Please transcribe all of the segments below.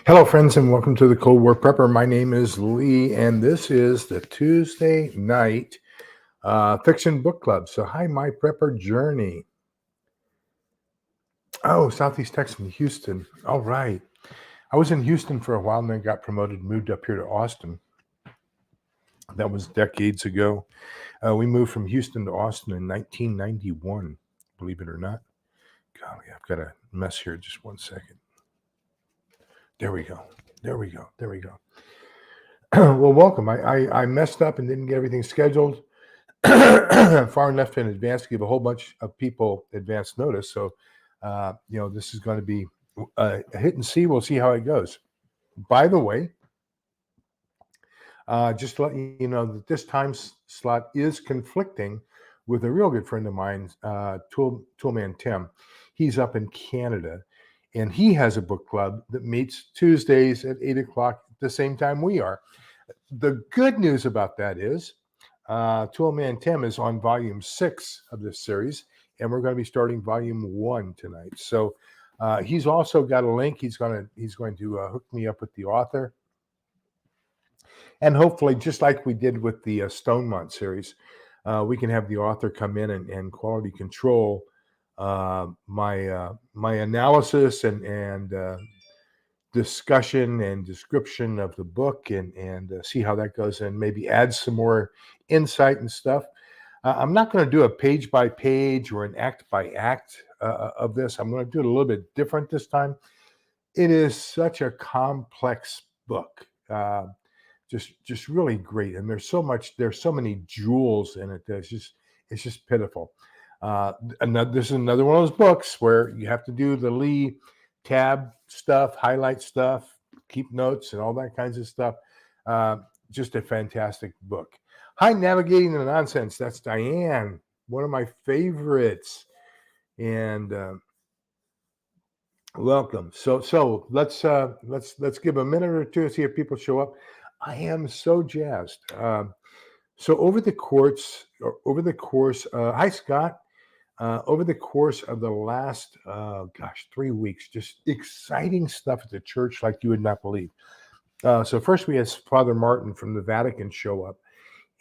Hello, friends, and welcome to the Cold War Prepper. My name is Lee, and this is the Tuesday night fiction book club. So, hi, my prepper journey. Oh, Southeast Texas, Houston. All right. I was in Houston for a while and then got promoted, moved up here to Austin. That was decades ago. We moved from Houston to Austin in 1991, believe it or not. Golly, I've got a mess here. Just one second. There we go. There we go. There we go. Well, welcome. I messed up and didn't get everything scheduled far enough in advance to give a whole bunch of people advance notice. So, this is going to be a hit and see. We'll see how it goes. By the way, just to let you know that this time slot is conflicting with a real good friend of mine, Toolman Tim. He's up in Canada, and he has a book club that meets Tuesdays at 8 o'clock at the same time we are. The good news about that is Toolman Tim is on volume 6 of this series, and we're going to be starting volume 1 tonight. So he's also got a link. He's going to hook me up with the author, and hopefully, just like we did with the Stonemont series, we can have the author come in and quality control my analysis and discussion and description of the book and see how that goes and maybe add some more insight and stuff. I'm not going to do a page by page or an act by act of this. I'm going to do it a little bit different this time. It is such a complex book. Just really great, and there's so many jewels in it that it's just pitiful. This is another one of those books where you have to do the Lee tab stuff, highlight stuff, keep notes, and all that kinds of stuff. Just a fantastic book. Hi, Navigating the Nonsense. That's Diane, one of my favorites, and welcome. So let's give a minute or two to see if people show up. I am so jazzed. So over the course, hi Scott. Over the course of the last, 3 weeks, just exciting stuff at the church like you would not believe. So first we had Father Martin from the Vatican show up,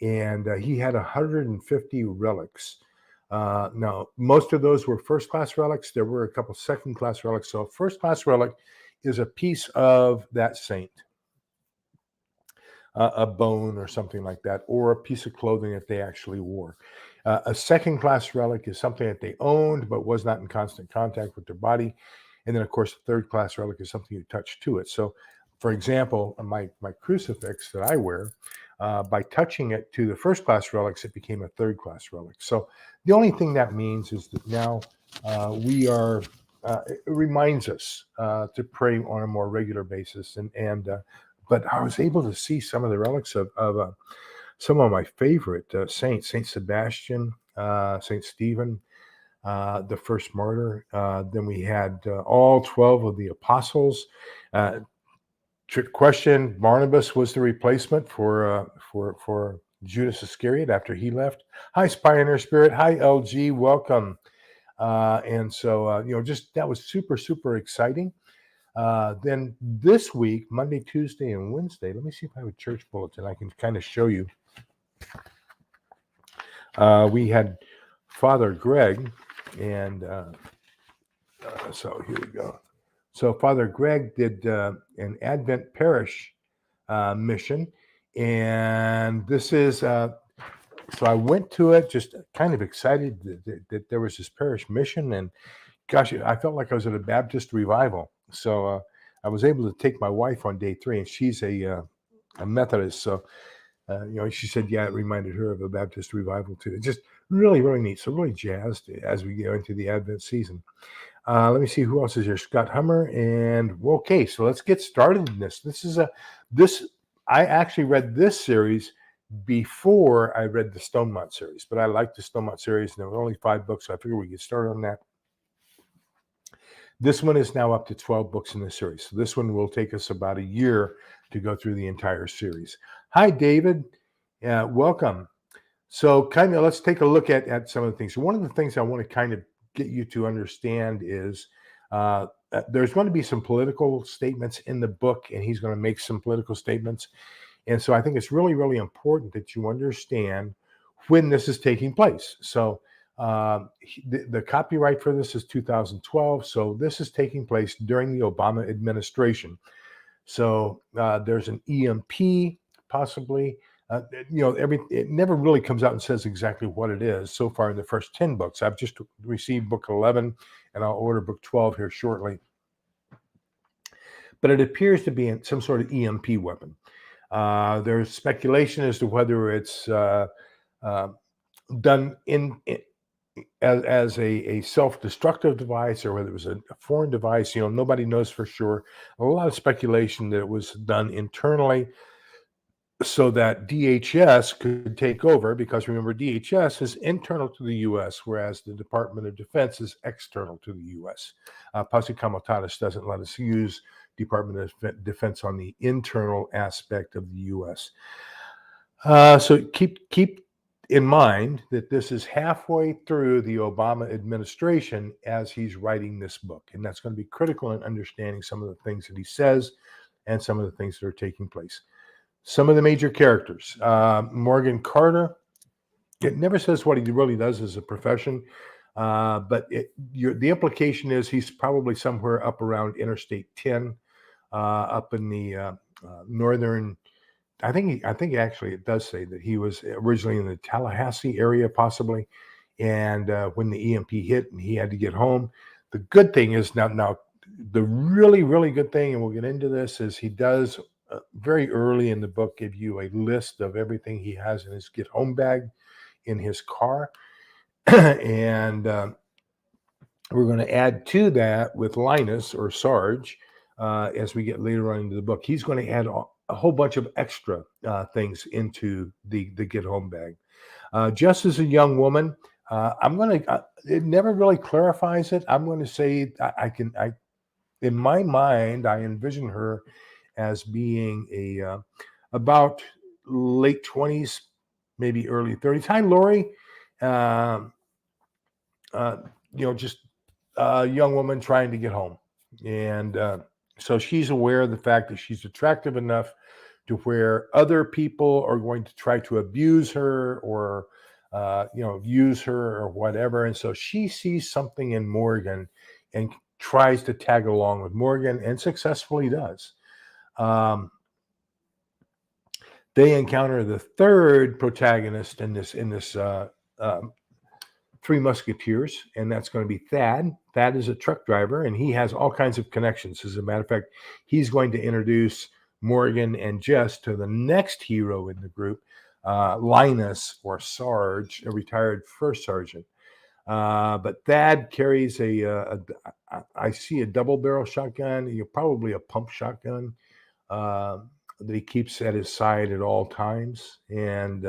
and he had 150 relics. Now, most of those were first-class relics. There were a couple second-class relics. So a first-class relic is a piece of that saint, a bone or something like that, or a piece of clothing that they actually wore. A second-class relic is something that they owned but was not in constant contact with their body. And then, of course, a third-class relic is something you touch to it. So, for example, my crucifix that I wear, by touching it to the first-class relics, it became a third-class relic. So the only thing that means is that now we are, it reminds us to pray on a more regular basis. But I was able to see some of the relics of some of my favorite saints, Saint Sebastian, Saint Stephen, the first martyr. Then we had all 12 of the apostles. Trick question: Barnabas was the replacement for Judas Iscariot after he left. Hi, Pioneer Spirit. Hi, LG. Welcome. And so just that was super, super exciting. Then this week, Monday, Tuesday, and Wednesday, let me see if I have a church bulletin. I can kind of show you. We had Father Greg, and so here we go. So Father Greg did an Advent Parish mission, and this is, so I went to it just kind of excited that there was this parish mission, and gosh, I felt like I was at a Baptist revival. So I was able to take my wife on day 3, and she's a Methodist. So, she said, yeah, it reminded her of a Baptist revival too. It's just really, really neat. So really jazzed as we go into the Advent season. Let me see who else is here. Scott Hummer, and okay, so let's get started in this. I actually read this series before I read the Stonemont series, but I liked the Stonemont series, and there were only 5 books, so I figured we could start on that. This one is now up to 12 books in the series. So this one will take us about a year to go through the entire series. Hi, David. Welcome. So kind of let's take a look at some of the things. So one of the things I want to kind of get you to understand is there's going to be some political statements in the book, and he's going to make some political statements. And so I think it's really, really important that you understand when this is taking place. So the copyright for this is 2012. So this is taking place during the Obama administration. So there's an EMP possibly. It never really comes out and says exactly what it is so far in the first 10 books. I've just received book 11, and I'll order book 12 here shortly. But it appears to be some sort of EMP weapon. There's speculation as to whether it's done as a self-destructive device or whether it was a foreign device. Nobody knows for sure. A lot of speculation that it was done internally so that DHS could take over, because remember, DHS is internal to the U.S., whereas the Department of Defense is external to the U.S. Posse Comitatus doesn't let us use Department of Defense on the internal aspect of the U.S. So keep in mind that this is halfway through the Obama administration as he's writing this book, and that's going to be critical in understanding some of the things that he says and some of the things that are taking place. Some of the major characters. Morgan Carter. It never says what he really does as a profession, but the implication is he's probably somewhere up around Interstate 10, up in the northern. I think actually it does say that he was originally in the Tallahassee area, possibly, and when the EMP hit and he had to get home. The good thing is now the really, really good thing, and we'll get into this, is he does very early in the book give you a list of everything he has in his get home bag in his car. And we're going to add to that with Linus or Sarge as we get later on into the book. He's going to add a whole bunch of extra things into the get home bag. Just as a young woman, I'm going to, it never really clarifies it. I'm going to say in my mind, I envision her as being about late 20s, maybe early 30s. Hi, Lori. Just a young woman trying to get home. And so she's aware of the fact that she's attractive enough to where other people are going to try to abuse her or, use her or whatever. And so she sees something in Morgan and tries to tag along with Morgan, and successfully does. They encounter the third protagonist in this Three Musketeers, and that's going to be Thad. Thad is a truck driver, and he has all kinds of connections. As a matter of fact, he's going to introduce Morgan and Jess to the next hero in the group, Linus or Sarge, a retired first sergeant. But Thad carries I see a double barrel shotgun, probably a pump shotgun that he keeps at his side at all times. And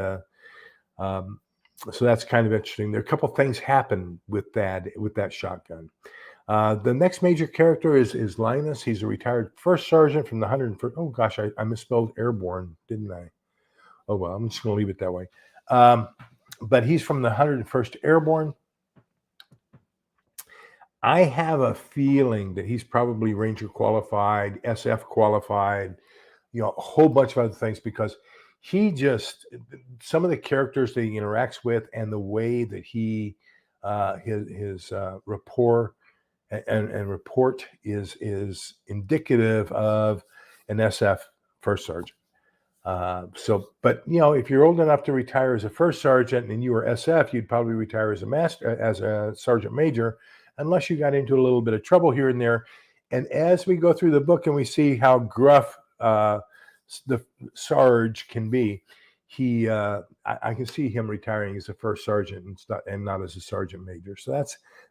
so that's kind of interesting. There are a couple things happen with that shotgun. The next major character is Linus. He's a retired first sergeant from the 101st. Oh gosh, I misspelled airborne, didn't I? Oh well, I'm just going to leave it that way. But he's from the 101st Airborne. I have a feeling that he's probably Ranger qualified, SF qualified, a whole bunch of other things, because some of the characters that he interacts with and the way that he his rapport and report is indicative of an SF first sergeant. But if you're old enough to retire as a first sergeant and you were SF, you'd probably retire as a sergeant major, unless you got into a little bit of trouble here and there. And as we go through the book and we see how gruff the Sarge can be, I can see him retiring as a first sergeant and not as a sergeant major. So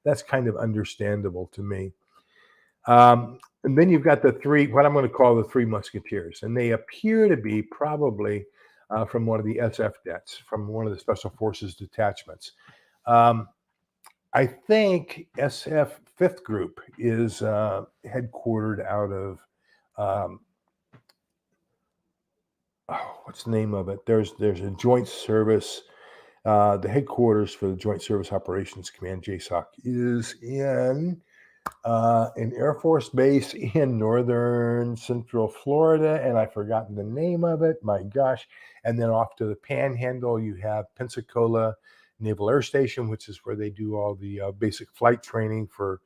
that's kind of understandable to me. And then you've got what I'm going to call the Three Musketeers, and they appear to be probably from one of the SF debts, from one of the Special Forces detachments. I think SF 5th Group is headquartered out of, what's the name of it? There's a joint service. The headquarters for the Joint Service Operations Command, JSOC, is in an Air Force base in northern central Florida, and I've forgotten the name of it. My gosh. And then off to the Panhandle, you have Pensacola Naval Air Station, which is where they do all the basic flight training for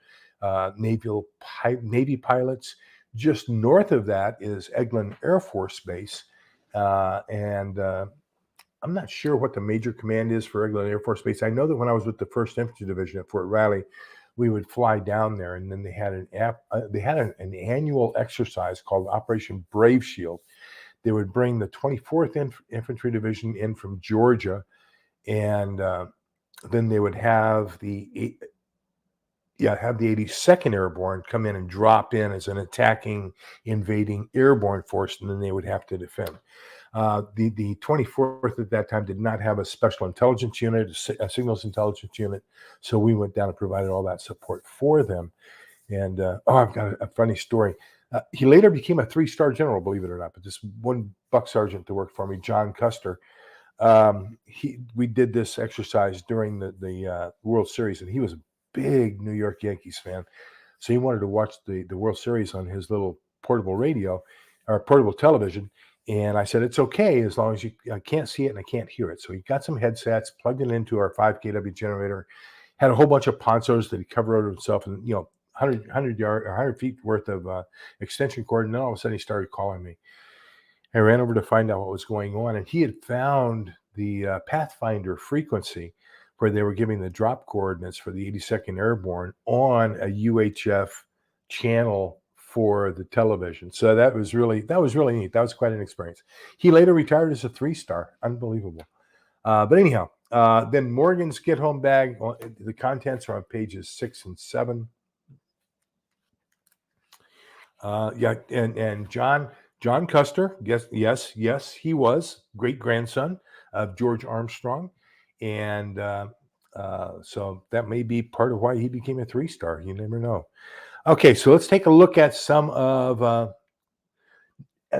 Navy pilots. Just north of that is Eglin Air Force Base. And I'm not sure what the major command is for Eglin Air Force Base. I know that when I was with the 1st Infantry Division at Fort Riley, we would fly down there, and then they had an annual exercise called Operation Brave Shield. They would bring the 24th Infantry Division in from Georgia, and then they would have the 82nd Airborne come in and drop in as an attacking, invading airborne force, and then they would have to defend. The 24th at that time did not have a special intelligence unit, a signals intelligence unit, so we went down and provided all that support for them. And I've got a funny story. He later became a 3-star general, believe it or not, but this one buck sergeant that worked for me, John Custer, we did this exercise during the World Series, and he was a big New York Yankees fan, so he wanted to watch the World Series on his little portable radio or portable television. And I said, it's okay as long as I can't see it and I can't hear it. So he got some headsets, plugged it into our 5 kW generator, had a whole bunch of ponchos that he covered over himself, and 100 feet worth of extension cord. And then all of a sudden he started calling me. I ran over to find out what was going on, and he had found the Pathfinder frequency where they were giving the drop coordinates for the 82nd Airborne on a UHF channel for the television. So that was really neat. That was quite an experience. He later retired as a 3-star. Unbelievable. But anyhow, then Morgan's Get Home Bag. The contents are on pages 6 and 7. And John Custer, yes, he was great grandson of George Armstrong, and so that may be part of why he became a 3-star. You never know. Okay, so let's take a look at some of.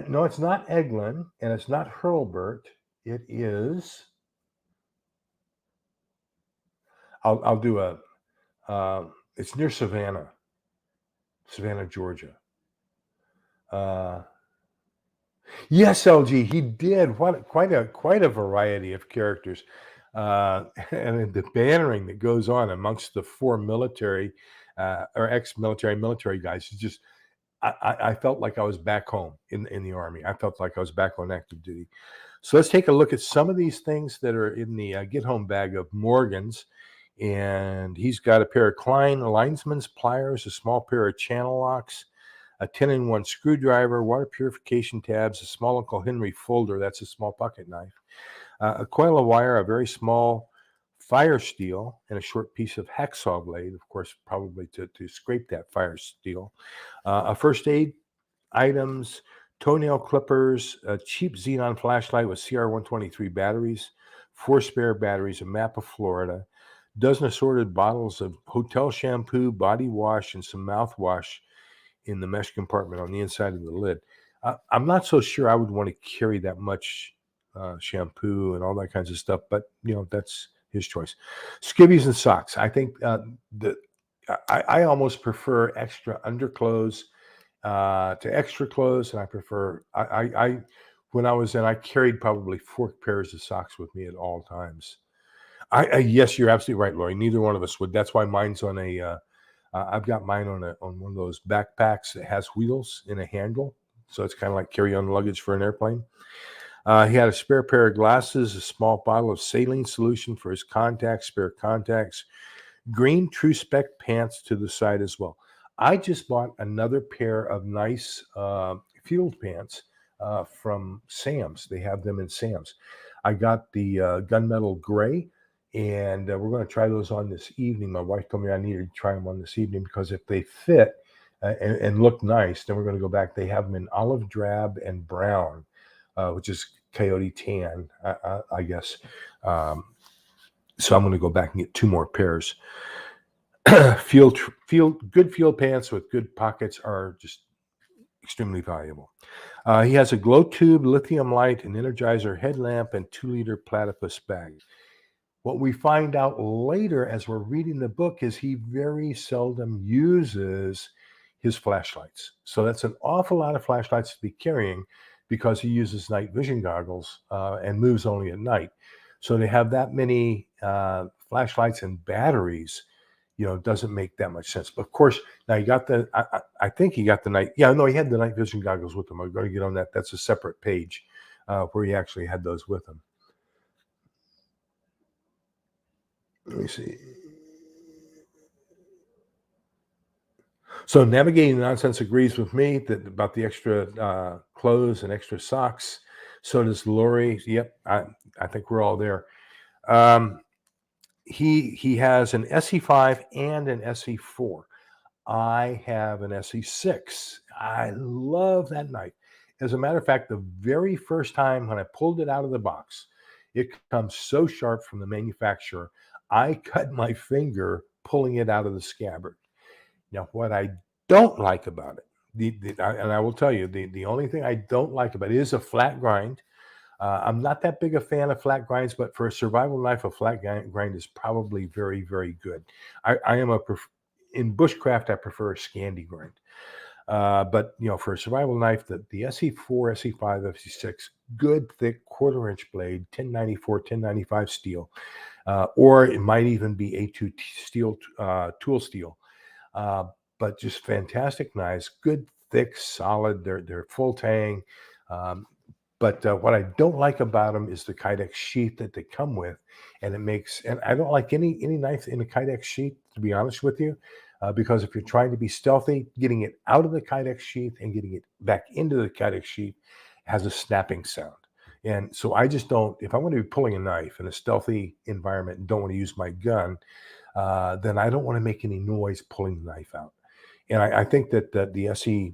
No, it's not Eglin, and it's not Hurlburt. It is. I'll do a. It's near Savannah, Georgia. Yes, LG, he did. Quite a variety of characters, and the bannering that goes on amongst the 4 military or military guys is just. I felt like I was back home in the Army. I felt like I was back on active duty. So let's take a look at some of these things that are in the Get Home Bag of Morgan's. And he's got a pair of Klein linesman's pliers, a small pair of channel locks, a 10-in-1 screwdriver, water purification tabs, a small Uncle Henry folder, that's a small pocket knife, a coil of wire, a very small fire steel, and a short piece of hacksaw blade, of course, probably to scrape that fire steel, a first aid items, toenail clippers, a cheap xenon flashlight with CR123 batteries, 4 spare batteries, a map of Florida, dozen assorted bottles of hotel shampoo, body wash, and some mouthwash in the mesh compartment on the inside of the lid. I'm not so sure I would want to carry that much shampoo and all that kinds of stuff, but that's his choice. Skivvies and socks. I think I almost prefer extra underclothes to extra clothes, and I prefer when I was in, I carried probably 4 pairs of socks with me at all times. Yes, you're absolutely right, Lori. Neither one of us would. That's why mine's on a. I've got mine on one of those backpacks that has wheels and a handle, so it's kind of like carry-on luggage for an airplane. He had a spare pair of glasses, a small bottle of saline solution for his contacts, spare contacts, green True Spec pants to the side as well. I just bought another pair of nice field pants from Sam's. They have them in Sam's. I got the gunmetal gray, and we're going to try those on this evening. My wife told me I needed to try them on this evening because if they fit and look nice, then we're going to go back. They have them in olive drab and brown, which is coyote tan, I guess. So I'm going to go back and get 2 more pairs. Good field pants with good pockets are just extremely valuable. He has a glow tube, lithium light, an Energizer headlamp, and 2-liter platypus bag. What we find out later as we're reading the book is he very seldom uses his flashlights. So that's an awful lot of flashlights to be carrying because he uses night vision goggles and moves only at night. So to have that many flashlights and batteries, doesn't make that much sense. But of course, now you got I think he got the night. Yeah, no, he had the night vision goggles with him. I'm going to get on that. That's a separate page where he actually had those with him. Let me see. So navigating nonsense agrees with me that about the extra clothes and extra socks. So does Lori. Yep, I think we're all there. Um, he has an SE5 and an SE4. I have an SE6. I love that knife. As a matter of fact, the very first time when I pulled it out of the box, it comes so sharp from the manufacturer. I cut my finger pulling it out of the scabbard. Now, what I don't like about it, and I will tell you, the only thing I don't like about it is a flat grind. I'm not that big a fan of flat grinds, but for a survival knife, a flat grind is probably very, very good. I am in bushcraft, I prefer a Scandi grind. But for a survival knife, the SE4, SE5, SE6, good thick 1/4 inch blade, 1094, 1095 steel, or it might even be A2 steel, tool steel. But just fantastic knives, good, thick, solid. They're full tang. But what I don't like about them is the Kydex sheath that they come with, and I don't like any knife in a Kydex sheath, to be honest with you, because if you're trying to be stealthy, getting it out of the Kydex sheath and getting it back into the Kydex sheath has a snapping sound. And so I just don't. If I want to be pulling a knife in a stealthy environment and don't want to use my gun, then I don't want to make any noise pulling the knife out. And I think that the SE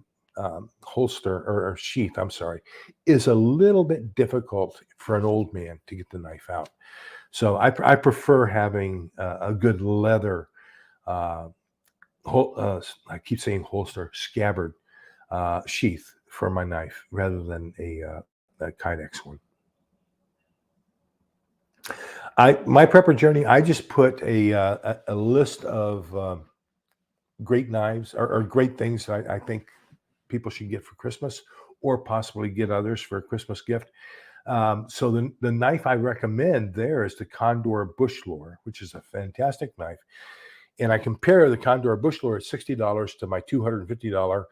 holster or sheath, I'm sorry, is a little bit difficult for an old man to get the knife out. So I prefer having a good leather, I keep saying holster, scabbard sheath for my knife rather than a Kydex one. My prepper journey, I just put a list of great knives or great things that I think people should get for Christmas or possibly get others for a Christmas gift. So the knife I recommend there is the Condor Bush Lore, which is a fantastic knife. And I compare the Condor Bush Lore at $60 to my $250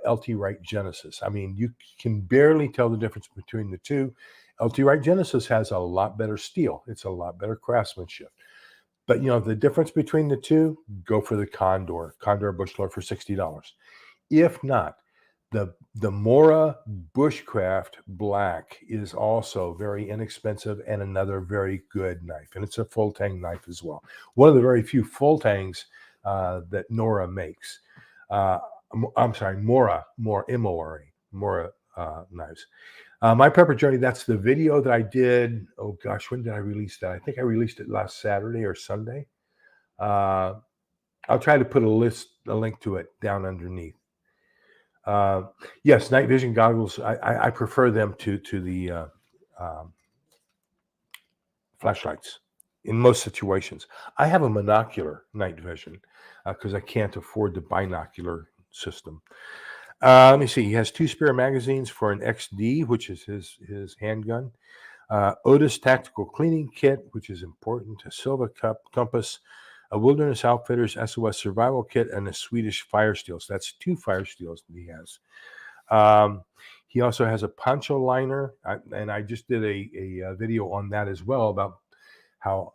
LT Wright Genesis. I mean, you can barely tell the difference between the two. LT Wright Genesis has a lot better steel. It's a lot better craftsmanship. But the difference between the two, go for the Condor Bush Lore for $60. If not, the Mora Bushcraft Black is also very inexpensive and another very good knife, and it's a full tang knife as well. One of the very few full tangs that Nora makes. I'm sorry, Mora M-O-R-A, Mora knives. My prepper journey, that's the video that I did. Oh gosh, when did I release that? I think I released it last Saturday or Sunday. I'll try to put a link to it down underneath. Yes, night vision goggles. I prefer them to the flashlights in most situations. I have a monocular night vision because I can't afford the binocular system. Let me see. He has 2 spare magazines for an XD, which is his handgun. Otis Tactical Cleaning Kit, which is important. A Silva compass, a Wilderness Outfitters SOS Survival Kit, and a Swedish Fire Steel. So that's 2 fire steels that he has. He also has a poncho liner, and I just did a video on that as well about how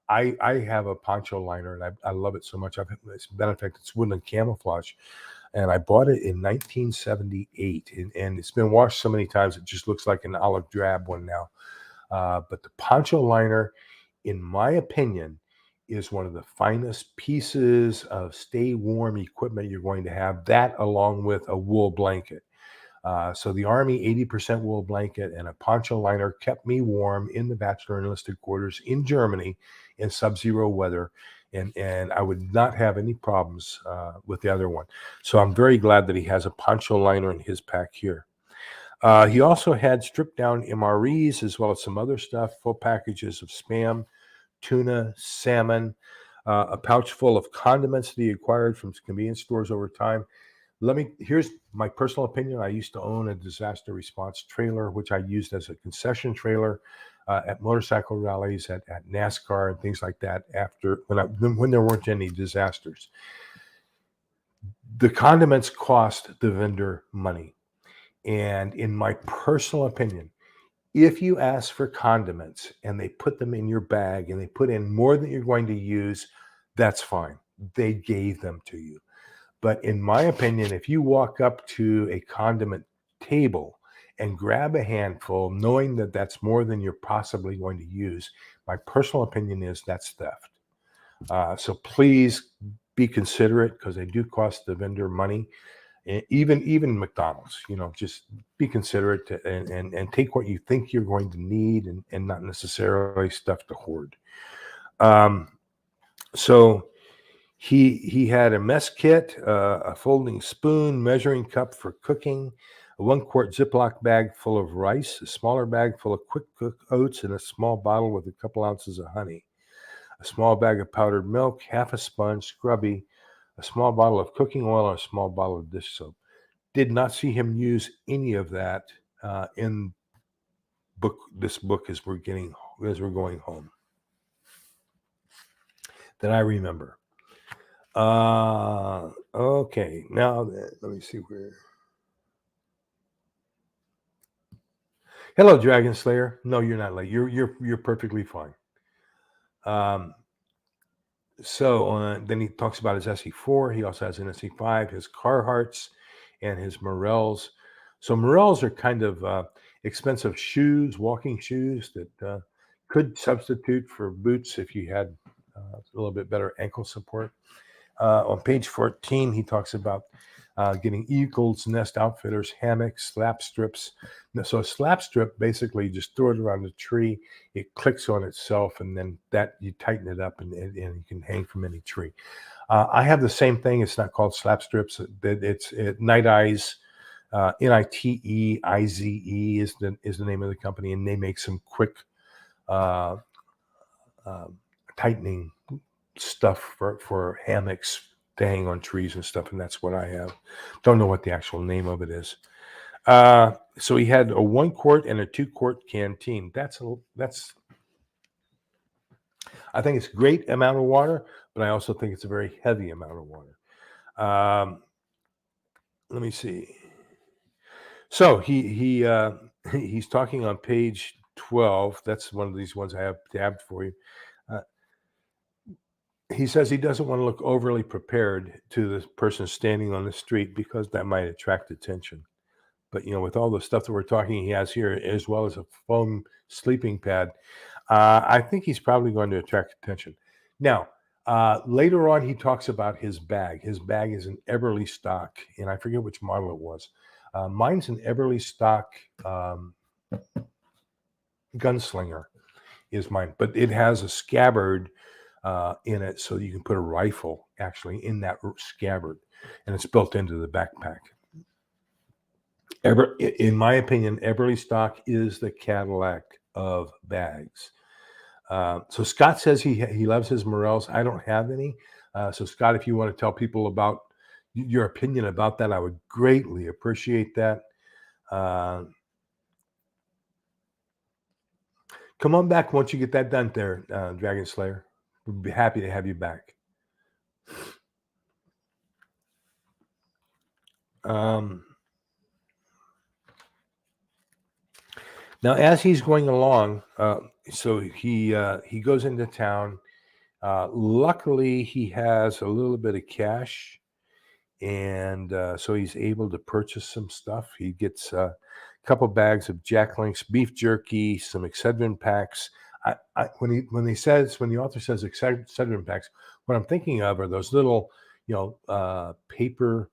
I have a poncho liner, and I love it so much. As a matter of fact, it's woodland camouflage, and I bought it in 1978, and it's been washed so many times it just looks like an olive drab one now. But the poncho liner, in my opinion, is one of the finest pieces of stay warm equipment you're going to have. That along with a wool blanket. So the Army 80% wool blanket and a poncho liner kept me warm in the bachelor enlisted quarters in Germany in sub-zero weather. And I would not have any problems with the other one. So I'm very glad that he has a poncho liner in his pack here. He also had stripped down MREs as well as some other stuff, full packages of Spam, tuna, salmon, a pouch full of condiments that he acquired from convenience stores over time. Here's my personal opinion. I used to own a disaster response trailer, which I used as a concession trailer at motorcycle rallies, at NASCAR, and things like that. When there weren't any disasters, the condiments cost the vendor money, and in my personal opinion, if you ask for condiments and they put them in your bag and they put in more than you're going to use, that's fine. They gave them to you. But in my opinion, if you walk up to a condiment table and grab a handful, knowing that that's more than you're possibly going to use, my personal opinion is that's theft. So please be considerate, because they do cost the vendor money. Even McDonald's, just be considerate and take what you think you're going to need, and not necessarily stuff to hoard. So he had a mess kit, a folding spoon, measuring cup for cooking, a 1-quart Ziploc bag full of rice, a smaller bag full of quick cook oats, and a small bottle with a couple ounces of honey, a small bag of powdered milk, half a sponge, scrubby, a small bottle of cooking oil, and a small bottle of dish soap. Did not see him use any of that in this book as we're going home, that I remember. Okay, now let me see where. Hello, Dragon Slayer. No, you're not late. You're perfectly fine. So then he talks about his SE4. He also has an SE5, his Carhartts, and his Morels. So Morels are kind of expensive shoes, walking shoes that could substitute for boots if you had a little bit better ankle support. On page 14, he talks about getting Eagle's Nest Outfitters hammocks, slap strips. So a slap strip, basically, you just throw it around the tree, it clicks on itself, and then you tighten it up, and you can hang from any tree. I have the same thing. It's not called slap strips. It's Night Eyes, Niteize is the name of the company, and they make some quick tightening stuff for hammocks to hang on trees and stuff, and that's what I have. Don't know what the actual name of it is. So he had a 1-quart and a 2-quart canteen. I think it's a great amount of water, but I also think it's a very heavy amount of water. Let me see. So he's talking on page 12. That's one of these ones I have tabbed for you. He says he doesn't want to look overly prepared to the person standing on the street, because that might attract attention. But, with all the stuff that we're talking he has here, as well as a foam sleeping pad, I think he's probably going to attract attention. Now, later on, he talks about his bag. His bag is an Everly stock, and I forget which model it was. Mine's an Everly stock gunslinger is mine, but it has a scabbard in it, so you can put a rifle actually in that scabbard, and it's built into the backpack. In my opinion, Everly stock is the Cadillac of bags. So Scott says he loves his Morels. I don't have any. So Scott, if you want to tell people about your opinion about that, I would greatly appreciate that. Come on back once you get that done there, Dragon Slayer. We'd be happy to have you back. Now, as he's going along, so he goes into town. Luckily, he has a little bit of cash, and so he's able to purchase some stuff. He gets a couple bags of Jack Link's beef jerky, some Excedrin packs. When the author says Excedrin packs, what I'm thinking of are those little, paper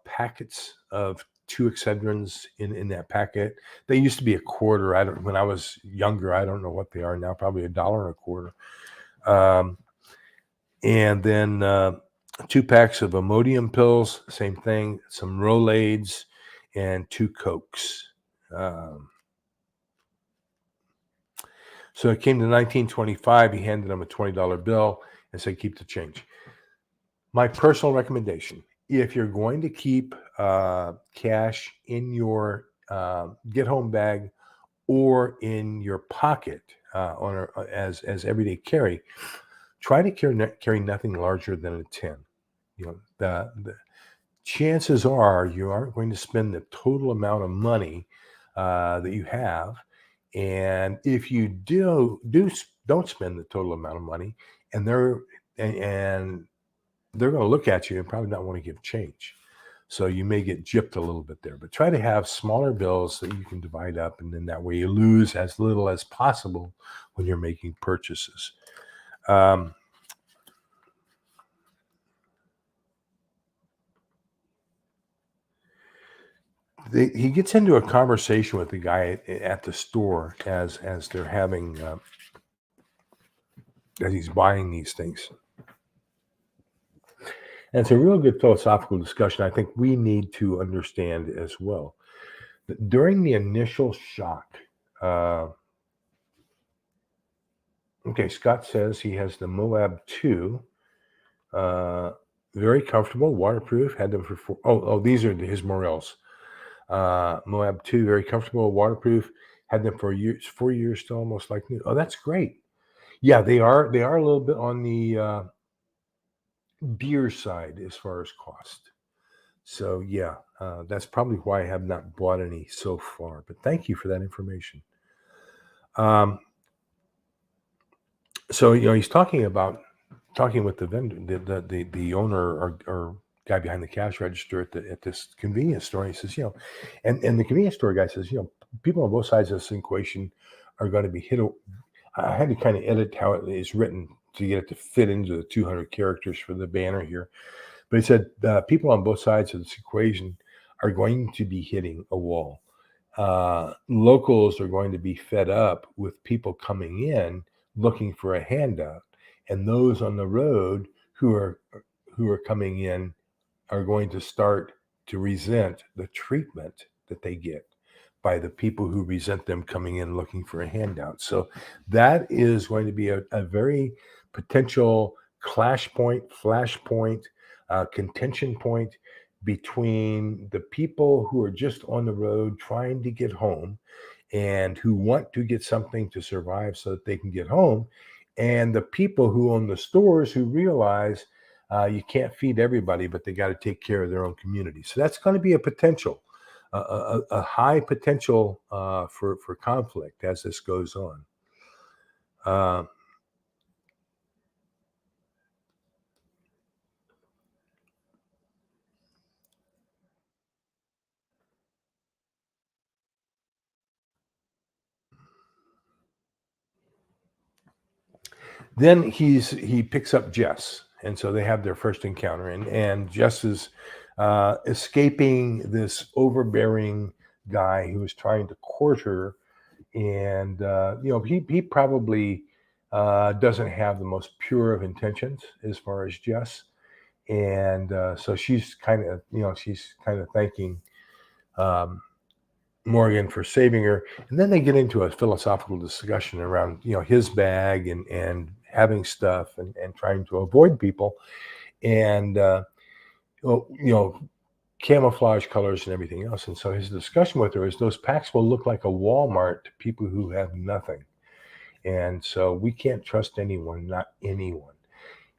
packets of 2 Excedrins in that packet. They used to be $0.25. When I was younger, I don't know what they are now. Probably $1.25. And then 2 packs of Imodium pills, same thing. Some Rolaids and 2 Cokes. So it came to 1925. He handed him a $20 bill and said, "Keep the change." My personal recommendation: if you're going to keep cash in your get home bag or in your pocket as everyday carry, try to carry nothing larger than a 10. The chances are you aren't going to spend the total amount of money that you have, and if you don't spend the total amount of money, and and they're going to look at you and probably not want to give change. So you may get gypped a little bit there, but try to have smaller bills that you can divide up, and then that way you lose as little as possible when you're making purchases. Um, he gets into a conversation with the guy at the store as they're having as he's buying these things. And it's a real good philosophical discussion. I think we need to understand as well that during the initial shock. Uh, okay, Scott says he has the Moab 2. Uh, Very comfortable, waterproof. Had them for four. Oh, these are his Morels. Moab 2, very comfortable, waterproof. Had them for years, 4 years, still almost like new. Oh, that's great. Yeah, they are. They are a little bit on the dear side as far as cost. So yeah, that's probably why I have not bought any so far. But thank you for that information. Um, so he's talking with the vendor, the owner or guy behind the cash register at this convenience store. And he says, and the convenience store guy says, people on both sides of this equation are going to be hit. I had to kind of edit how it is written to get it to fit into the 200 characters for the banner here. But he said people on both sides of this equation are going to be hitting a wall. Locals are going to be fed up with people coming in looking for a handout, and those on the road who are coming in are going to start to resent the treatment that they get by the people who resent them coming in looking for a handout. So that is going to be a very potential flashpoint, contention point between the people who are just on the road trying to get home and who want to get something to survive so that they can get home, and the people who own the stores who realize you can't feed everybody, but they got to take care of their own community. So that's going to be a potential, a high potential for conflict as this goes on. Uh, then he picks up Jess, and so they have their first encounter, and Jess is escaping this overbearing guy who is trying to court her, and he probably doesn't have the most pure of intentions as far as Jess, and so she's kind of thanking um, Morgan for saving her, and then they get into a philosophical discussion around his bag and having stuff and trying to avoid people, and well, camouflage colors and everything else. And so his discussion with her is those packs will look like a Walmart to people who have nothing. And so we can't trust anyone, not anyone.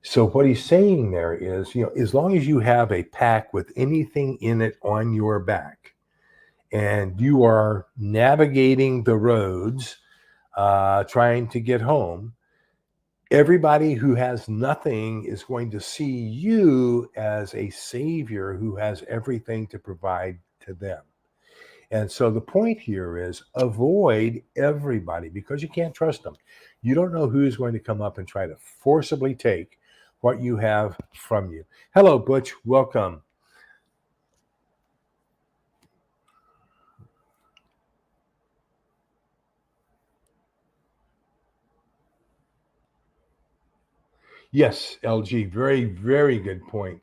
So what he's saying there is, as long as you have a pack with anything in it on your back and you are navigating the roads, trying to get home, everybody who has nothing is going to see you as a savior who has everything to provide to them. And so the point here is avoid everybody because you can't trust them. You don't know who's going to come up and try to forcibly take what you have from you. Hello, Butch. Welcome. Yes, LG. Very, very good point.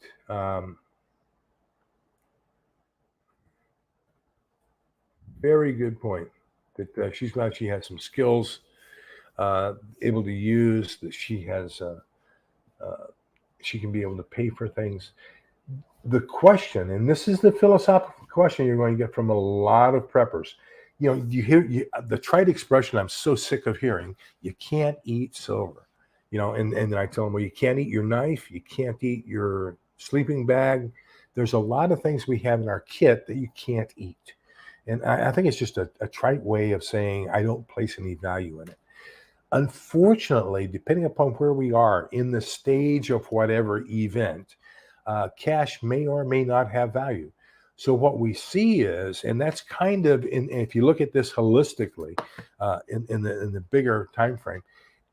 Very good point. That she's glad she had some skills able to use, that she has, she can be able to pay for things. The question, and this is the philosophical question you're going to get from a lot of preppers. You hear the trite expression I'm so sick of hearing: you can't eat silver. And then I tell them, well, you can't eat your knife, you can't eat your sleeping bag. There's a lot of things we have in our kit that you can't eat. And I think it's just a trite way of saying I don't place any value in it. Unfortunately, depending upon where we are in the stage of whatever event, cash may or may not have value. So what we see is, and that's kind of, if you look at this holistically, in the bigger time frame,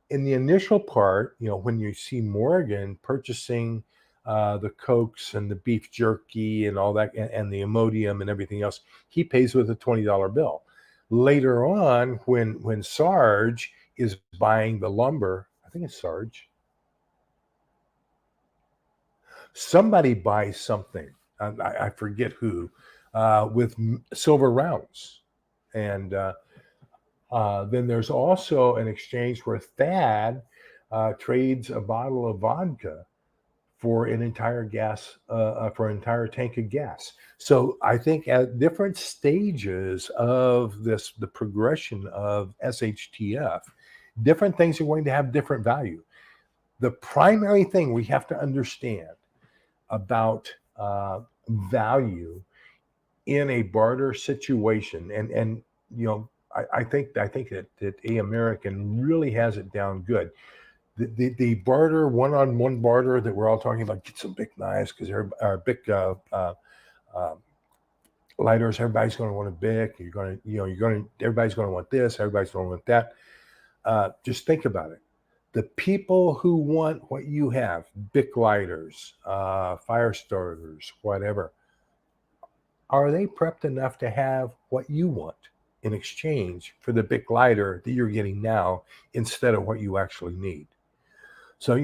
in the initial part, when you see Morgan purchasing the Cokes and the beef jerky and all that, and the Imodium and everything else, he pays with a $20 bill. Later on, when Sarge is buying the lumber, I think it's Sarge, somebody buys something, I forget who, with silver rounds. And then there's also an exchange where Thad trades a bottle of vodka for an entire for an entire tank of gas. So I think at different stages of the progression of SHTF, different things are going to have different value. The primary thing we have to understand about value in a barter situation, and I think that A American really has it down good. The barter, one-on-one barter that we're all talking about, get some big knives because they're big lighters. Everybody's going to want a Bic. Everybody's going to want this. Everybody's going to want that. Just think about it. The people who want what you have, Bic lighters, fire starters, whatever, are they prepped enough to have what you want in exchange for the Bic lighter that you're getting now instead of what you actually need? So,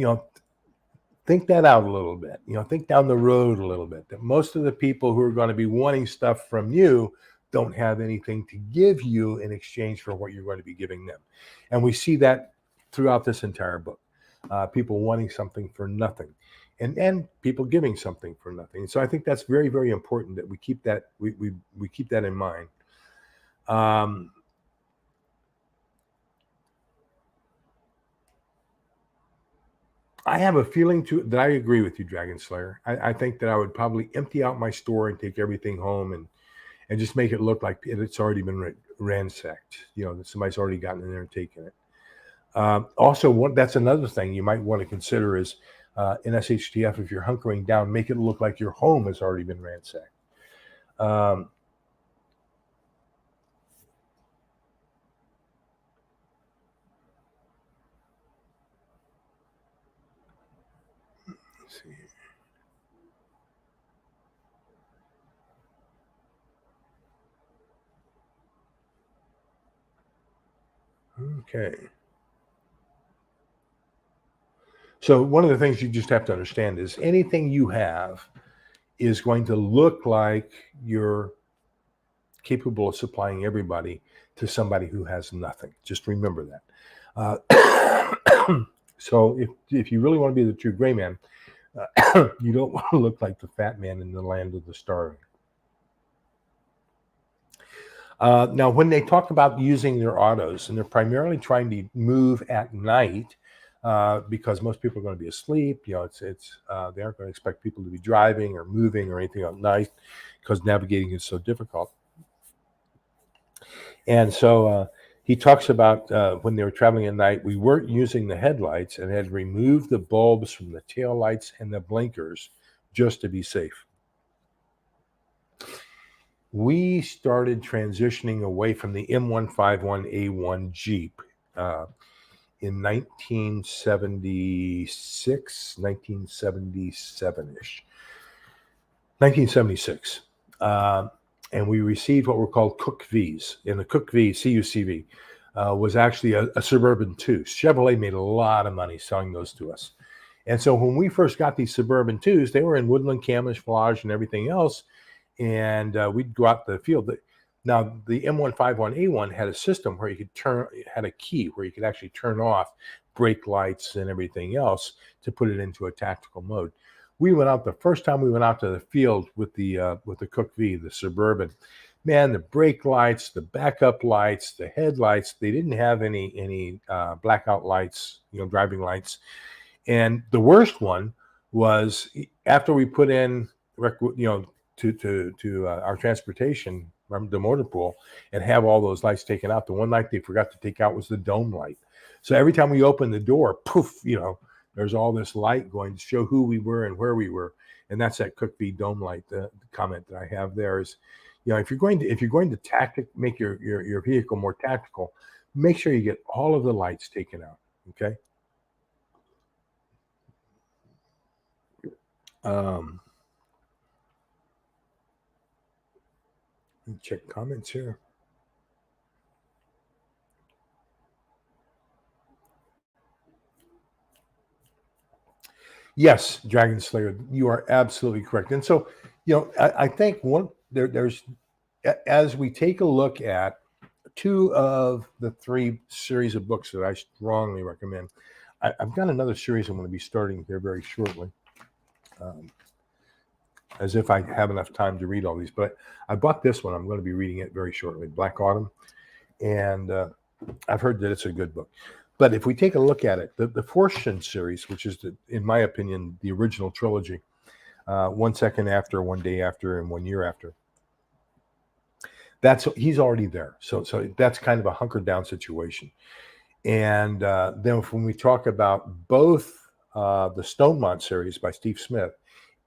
think that out a little bit. Think down the road a little bit. That most of the people who are going to be wanting stuff from you don't have anything to give you in exchange for what you're going to be giving them. And we see that throughout this entire book. People wanting something for nothing, and people giving something for nothing. So I think that's very, very important that we keep that we keep that in mind. I have a feeling that I agree with you, Dragon Slayer. I think that I would probably empty out my store and take everything home and just make it look like it's already been ransacked. That somebody's already gotten in there and taken it. Also, that's another thing you might want to consider is in SHTF, if you're hunkering down, make it look like your home has already been ransacked. Let's see. Okay. So one of the things you just have to understand is anything you have is going to look like you're capable of supplying everybody to somebody who has nothing. Just remember that. So if you really want to be the true gray man, you don't want to look like the fat man in the land of the starving. Now, when they talk about using their autos, and they're primarily trying to move at night, because most people are going to be asleep. They aren't going to expect people to be driving or moving or anything at night because navigating is so difficult. And so he talks about when they were traveling at night, we weren't using the headlights and had removed the bulbs from the tail lights and the blinkers just to be safe. We started transitioning away from the M151A1 Jeep in 1976, 1977-ish, 1976. And we received what were called Cook Vs. And the Cook V, CUCV, was actually a Suburban 2. Chevrolet made a lot of money selling those to us. And so when we first got these Suburban 2s, they were in woodland camouflage and everything else. And we'd go out to the field. Now, the M151A1 had a system where you could had a key where you could actually turn off brake lights and everything else to put it into a tactical mode. We went out the first time we went out to the field with the Cook V, the Suburban. Man, the brake lights, the backup lights, the headlights, they didn't have any blackout lights, driving lights. And the worst one was after we put in, to our transportation, the motor pool, and have all those lights taken out. The one light they forgot to take out was the dome light. So every time we opened the door, poof, there's all this light going to show who we were and where we were. And that's that Cook V dome light. The comment that I have there is, if you're going to make your vehicle more tactical, make sure you get all of the lights taken out. Okay. Check comments here. Yes, Dragon Slayer, you are absolutely correct. And so, I think there's as we take a look at two of the three series of books that I strongly recommend. I've got another series I'm going to be starting here very shortly. As if I have enough time to read all these, but I bought this one. I'm going to be reading it very shortly, Black Autumn, and I've heard that it's a good book. But if we take a look at it, the Fortune series, which is, in my opinion, the original trilogy, 1 second after, 1 day after, and 1 year after, he's already there. So that's kind of a hunkered down situation. And then when we talk about both the Stonemont series by Steve Smith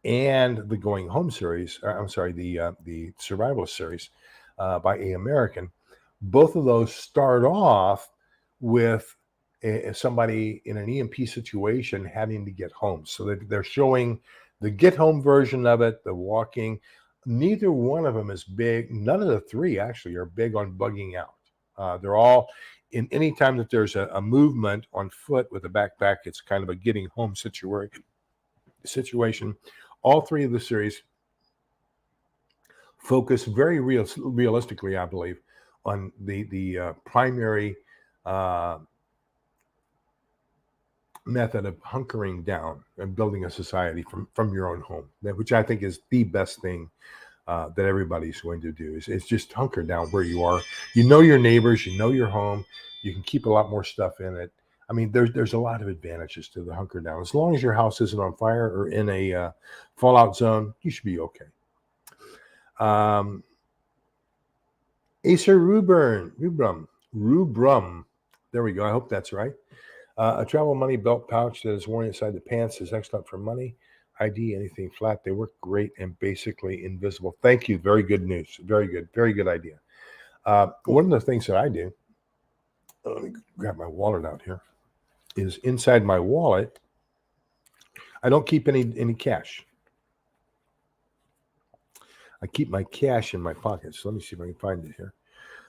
and the Going Home series, the Survivalist series by A. American, both of those start off with somebody in an EMP situation having to get home. So they're showing the get home version of it, the walking. Neither one of them is big. None of the three actually are big on bugging out. They're all, in any time that there's a movement on foot with a backpack, it's kind of a getting home situation. All three of the series focus very realistically, I believe, on the primary method of hunkering down and building a society from your own home, which I think is the best thing that everybody's going to do is just hunker down where you are. You know your neighbors, you know your home, you can keep a lot more stuff in it. I mean, there's a lot of advantages to the hunker down. As long as your house isn't on fire or in a fallout zone, you should be okay. Acer Rubrum. There we go. I hope that's right. A travel money belt pouch that is worn inside the pants is excellent for money. ID, anything flat. They work great and basically invisible. Thank you. Very good news. Very good. Very good idea. One of the things that I do, let me grab my wallet out here, is inside my wallet, I don't keep any cash. I keep my cash in my pockets. So let me see if I can find it here.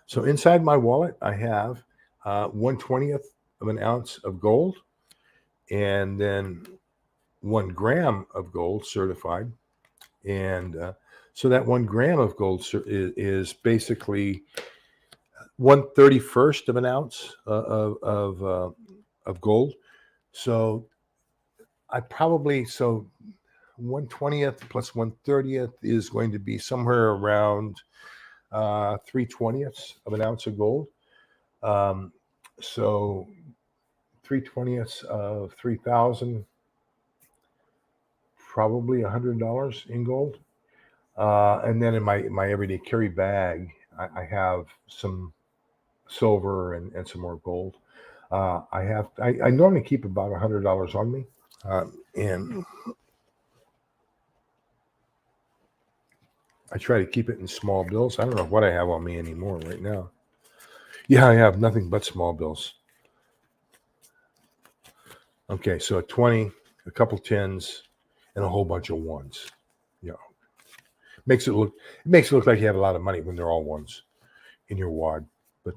So inside my wallet, I have 1/20th of an ounce of gold, and then 1 gram of gold certified. And so that 1 gram of gold is basically 1/31st of an ounce of gold. So 1/20th plus 1/30th is going to be somewhere around 3/20ths of an ounce of gold. So 3/20ths of 3,000, probably $100 in gold. And then in my everyday carry bag, I have some silver and some more gold. I normally keep about $100 on me, and I try to keep it in small bills. I don't know what I have on me anymore right now. Yeah, I have nothing but small bills. Okay, so a 20, a couple tens, and a whole bunch of ones. Makes it look like you have a lot of money when they're all ones in your wad. But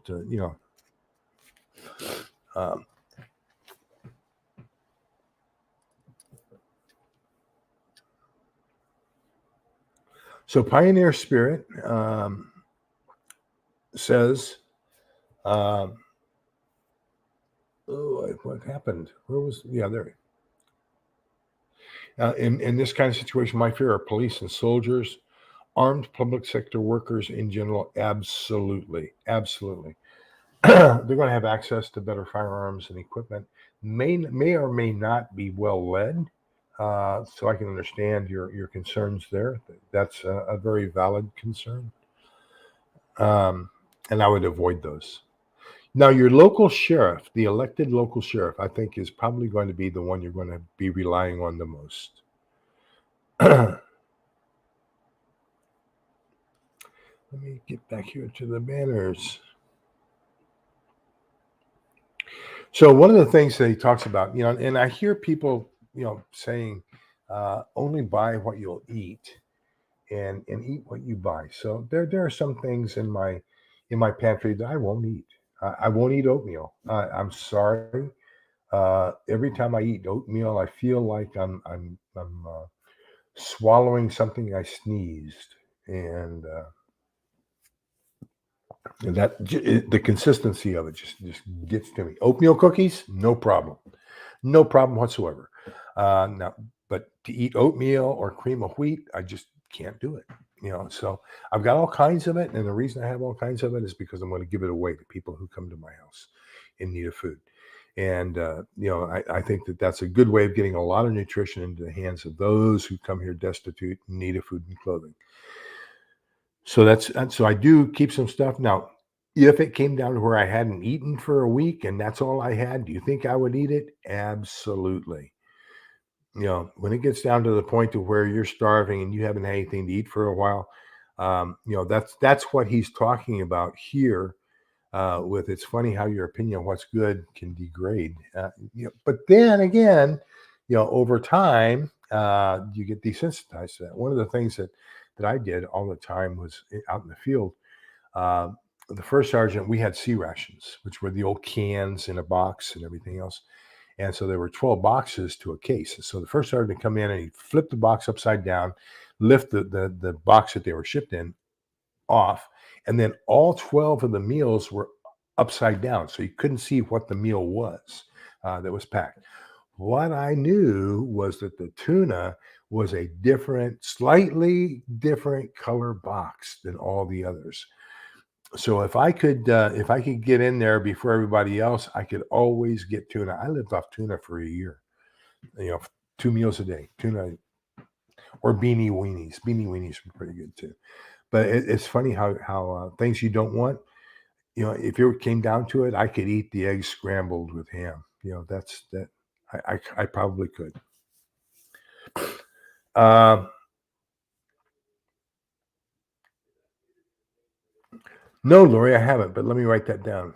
so Pioneer Spirit, says, um, oh, what happened? Where was, yeah, there. In this kind of situation, my fear are police and soldiers, armed public sector workers in general. Absolutely. Absolutely. They're going to have access to better firearms and equipment, may or may not be well led. So I can understand your concerns there. That's a very valid concern. Um, and I would avoid those. Now, your local sheriff, the elected local sheriff, I think is probably going to be the one you're going to be relying on the most. Let me get back here to the banners. So one of the things that he talks about, and I hear people, saying, only buy what you'll eat and eat what you buy. So there are some things in my pantry that I won't eat. I won't eat oatmeal. I'm sorry. Every time I eat oatmeal, I feel like I'm swallowing something I sneezed, and the consistency of it just gets to me. Oatmeal cookies, no problem, no problem whatsoever. Now, but to eat oatmeal or cream of wheat, I just can't do it. So I've got all kinds of it, and the reason I have all kinds of it is because I'm going to give it away to people who come to my house in need of food. And I think that that's a good way of getting a lot of nutrition into the hands of those who come here destitute, in need of food and clothing. So so I do keep some stuff. Now, if it came down to where I hadn't eaten for a week and that's all I had, do you think I would eat it? Absolutely. When it gets down to the point to where you're starving and you haven't had anything to eat for a while, that's what he's talking about here. With it's funny how your opinion of what's good can degrade. But then again, over time, you get desensitized to that. One of the things that I did all the time was out in the field. Uh, the first sergeant, we had C rations, which were the old cans in a box and everything else. And so there were 12 boxes to a case. So the first sergeant would come in and he'd flip the box upside down, lift the box that they were shipped in off, and then all 12 of the meals were upside down. So you couldn't see what the meal was that was packed. What I knew was that the tuna was a slightly different color box than all the others. So if I could get in there before everybody else, I could always get tuna. I lived off tuna for a year. 2 meals a day, tuna or beanie weenies. Beanie weenies were pretty good too. But it's funny how things you don't want. If it came down to it, I could eat the eggs scrambled with ham. That's that. I probably could. Um, no, Lori, I haven't. But let me write that down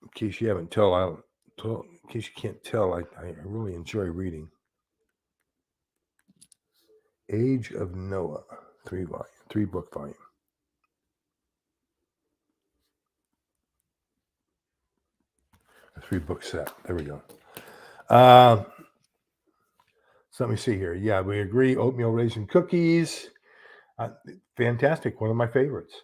in case you haven't in case you can't tell. I really enjoy reading. Age of Noah, 3-book volume. A 3-book set. There we go. So let me see here. Yeah, we agree. Oatmeal raisin cookies. Fantastic. One of my favorites.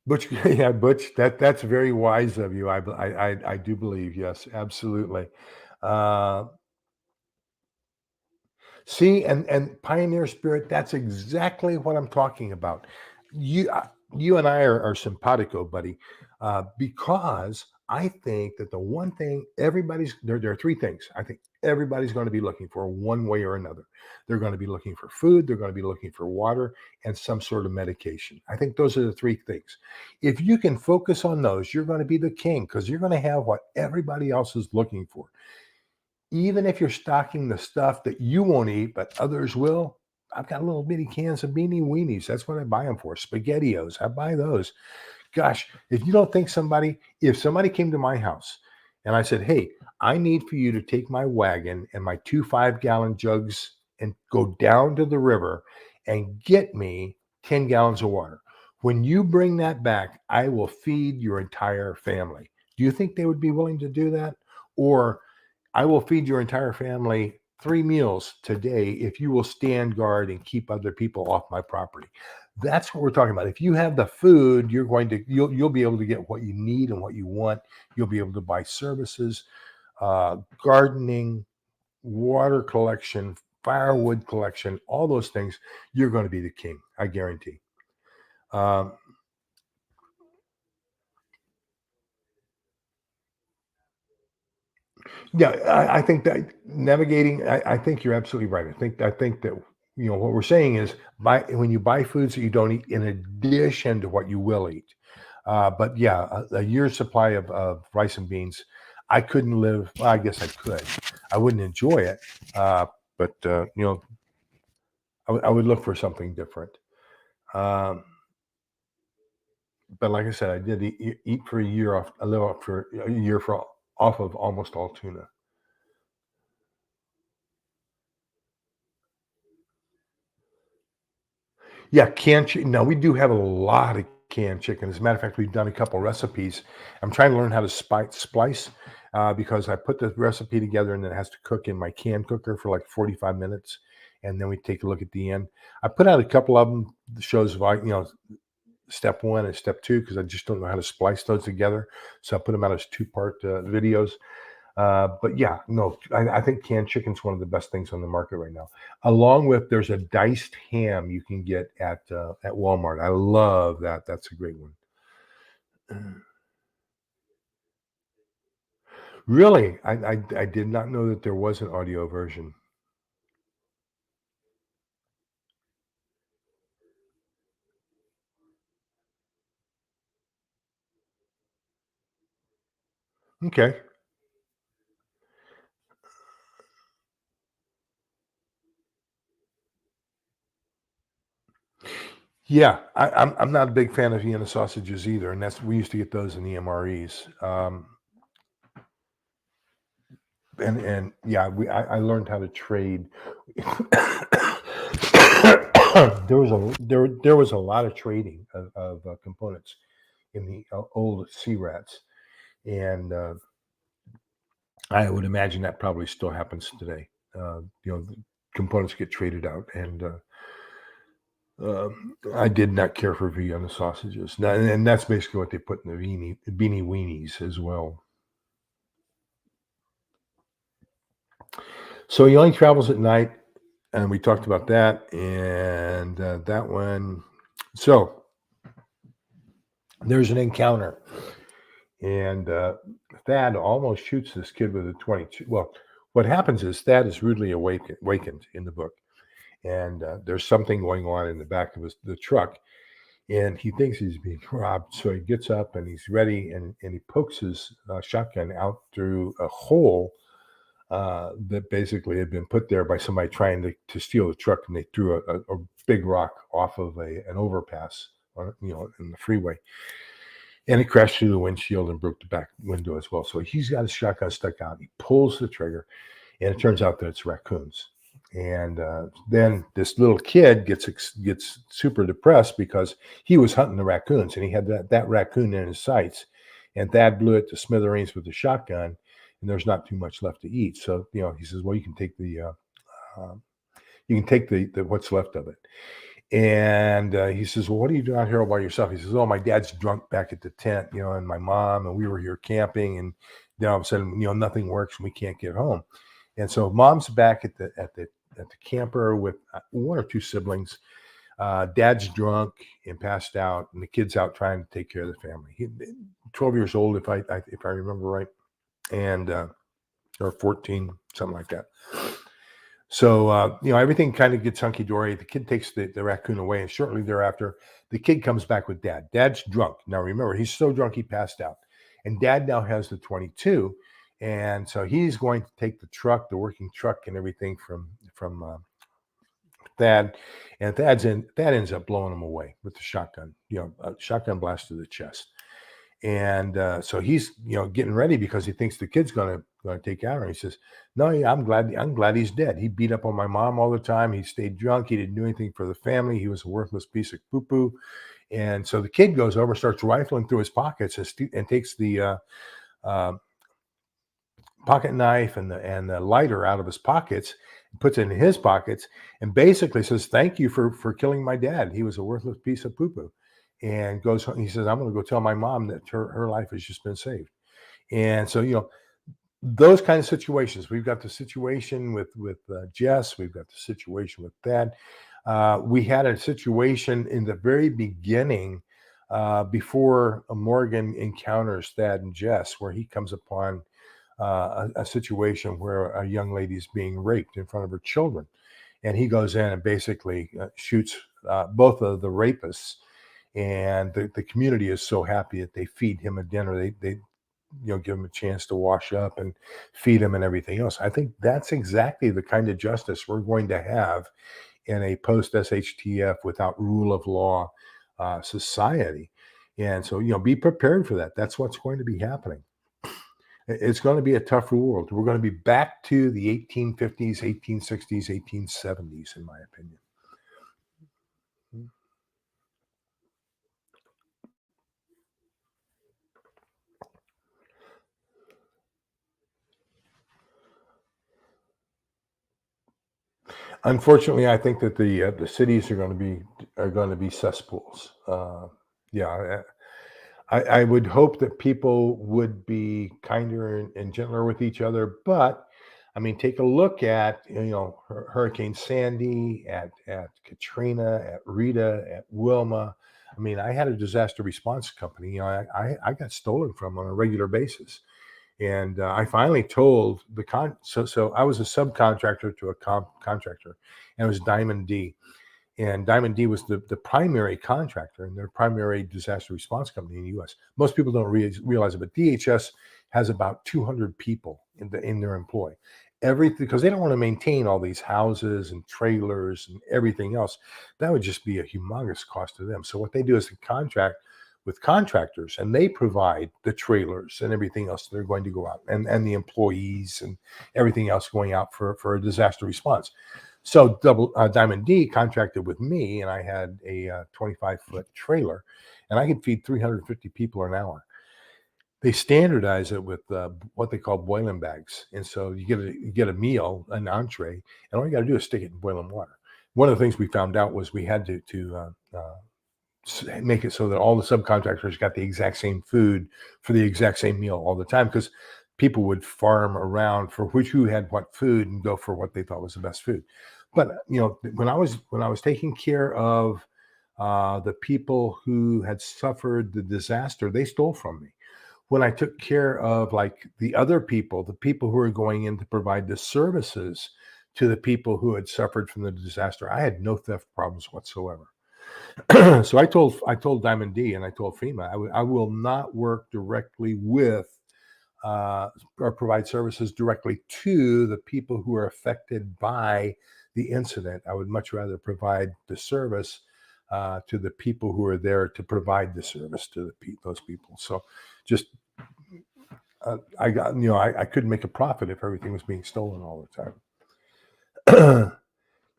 Butch, yeah, Butch. That's very wise of you. I do believe. Yes, absolutely. Uh, See, and pioneer spirit, that's exactly what I'm talking about. You and I are simpatico, buddy, because I think that the one thing there are three things I think everybody's going to be looking for one way or another. They're going to be looking for food, they're going to be looking for water, and some sort of medication. I think those are the three things. If you can focus on those, you're going to be the king because you're going to have what everybody else is looking for. Even if you're stocking the stuff that you won't eat, but others will, I've got little bitty cans of beanie weenies. That's what I buy them for. SpaghettiOs. I buy those. Gosh, if somebody came to my house and I said, hey, I need for you to take my wagon and my 2 5-gallon jugs and go down to the river and get me 10 gallons of water. When you bring that back, I will feed your entire family. Do you think they would be willing to do that? Or I will feed your entire family 3 meals today if you will stand guard and keep other people off my property. That's what we're talking about. If you have the food, you'll be able to get what you need and what you want. You'll be able to buy services, gardening, water collection, firewood collection, all those things. You're going to be the king, I guarantee. Um, Yeah, I think that navigating, I think you're absolutely right. I think that what we're saying is buy when you buy foods that you don't eat in addition to what you will eat. But yeah, a year's supply of rice and beans, I couldn't live. Well, I guess I could. I wouldn't enjoy it, but I would look for something different. Um, but like I said, I did eat for a year off. I live off for a year for off of almost all tuna. Yeah, canned chicken. Now we do have a lot of canned chicken. As a matter of fact, we've done a couple recipes. I'm trying to learn how to splice because I put the recipe together and then it has to cook in my can cooker for like 45 minutes, and then we take a look at the end. I put out a couple of them, the shows like step one and step two because I just don't know how to splice those together. So I put them out as two-part videos. But yeah, no, I think canned chicken's one of the best things on the market right now. Along with there's a diced ham you can get at Walmart. I love that. That's a great one. Really, I did not know that there was an audio version. Okay. Yeah, I'm not a big fan of Vienna sausages either, and that's we used to get those in the MREs. And yeah, I learned how to trade. There was a lot of trading of components in the old sea rats, and I would imagine that probably still happens today. The components get traded out, and I did not care for Vienna sausages, and that's basically what they put in the beanie weenies as well. So he only travels at night, and we talked about that, and that one. So there's an encounter, and Thad almost shoots this kid with a 22. Well, what happens is Thad is rudely awakened in the book, and there's something going on in the back of the truck, and he thinks he's being robbed. So he gets up and he's ready, and he pokes his shotgun out through a hole that basically had been put there by somebody trying to steal the truck, and they threw a big rock off of an overpass, in the freeway, and it crashed through the windshield and broke the back window as well. So he's got his shotgun stuck out. He pulls the trigger, and it turns out that it's raccoons. And then this little kid gets super depressed because he was hunting the raccoons, and he had that raccoon in his sights, and Thad blew it to smithereens with the shotgun, and there's not too much left to eat. So he says, "Well, uh, you can take the what's left of it." And he says, "Well, what are you doing out here all by yourself?" He says, "Oh, my dad's drunk back at the tent, and my mom, and we were here camping, and then all of a sudden, nothing works, and we can't get home." And so mom's back at the camper with one or two siblings. Dad's drunk and passed out, and the kid's out trying to take care of the family. 12 years old, if I remember right, and or 14, something like that. So everything kind of gets hunky dory. The kid takes the raccoon away, and shortly thereafter, the kid comes back with dad. Dad's drunk now. Remember, he's so drunk he passed out, and dad now has the 22, and so he's going to take the truck, the working truck, and everything from Thad, and Thad ends up blowing him away with the shotgun. A shotgun blast to the chest. And so he's getting ready because he thinks the kid's gonna take out her. He says, "No, yeah, I'm glad he's dead. He beat up on my mom all the time. He stayed drunk. He didn't do anything for the family. He was a worthless piece of poo poo." And so the kid goes over, starts rifling through his pockets, and takes the pocket knife and the lighter out of his pockets, puts it in his pockets, and basically says, "Thank you for killing my dad. He was a worthless piece of poo poo." And goes home. He says, "I'm going to go tell my mom that her life has just been saved." And so, those kind of situations. We've got the situation with Jess. We've got the situation with Thad. We had a situation in the very beginning, before Morgan encounters Thad and Jess, where he comes upon a situation where a young lady is being raped in front of her children, and he goes in and basically shoots both of the rapists. And the community is so happy that they feed him a dinner. They give him a chance to wash up and feed him and everything else. I think that's exactly the kind of justice we're going to have in a post SHTF without rule of law society. And so, be prepared for that. That's what's going to be happening. It's going to be a tough world. We're going to be back to the 1850s, 1860s, 1870s, in my opinion. Unfortunately, I think that the cities are going to be cesspools. Yeah, I would hope that people would be kinder and gentler with each other. But I mean, take a look at Hurricane Sandy, at Katrina, at Rita, at Wilma. I mean, I had a disaster response company. I got stolen from on a regular basis, and I finally told the so I was a subcontractor to a contractor, and it was Diamond D, and Diamond D was the primary contractor and their primary disaster response company in the U.S. Most people don't realize it, but DHS has about 200 people in their employ. Everything, because they don't want to maintain all these houses and trailers and everything else. That would just be a humongous cost to them. So what they do is they contract with contractors, and they provide the trailers and everything else that are going to go out, and the employees and everything else going out for a disaster response. So Diamond D contracted with me, and I had a 25-foot trailer, and I could feed 350 people an hour. They standardize it with what they call boiling bags, and so you get a meal, an entree, and all you got to do is stick it in boiling water. One of the things we found out was we had to make it so that all the subcontractors got the exact same food for the exact same meal all the time, because people would farm around for which who had what food and go for what they thought was the best food. But when I was taking care of the people who had suffered the disaster, they stole from me. When I took care of like the other people, the people who were going in to provide the services to the people who had suffered from the disaster, I had no theft problems whatsoever. So I told Diamond D and I told FEMA I will not work directly with uh, or provide services directly to the people who are affected by the incident. I would much rather provide the service to the people who are there to provide the service to those people. So just I couldn't make a profit if everything was being stolen all the time.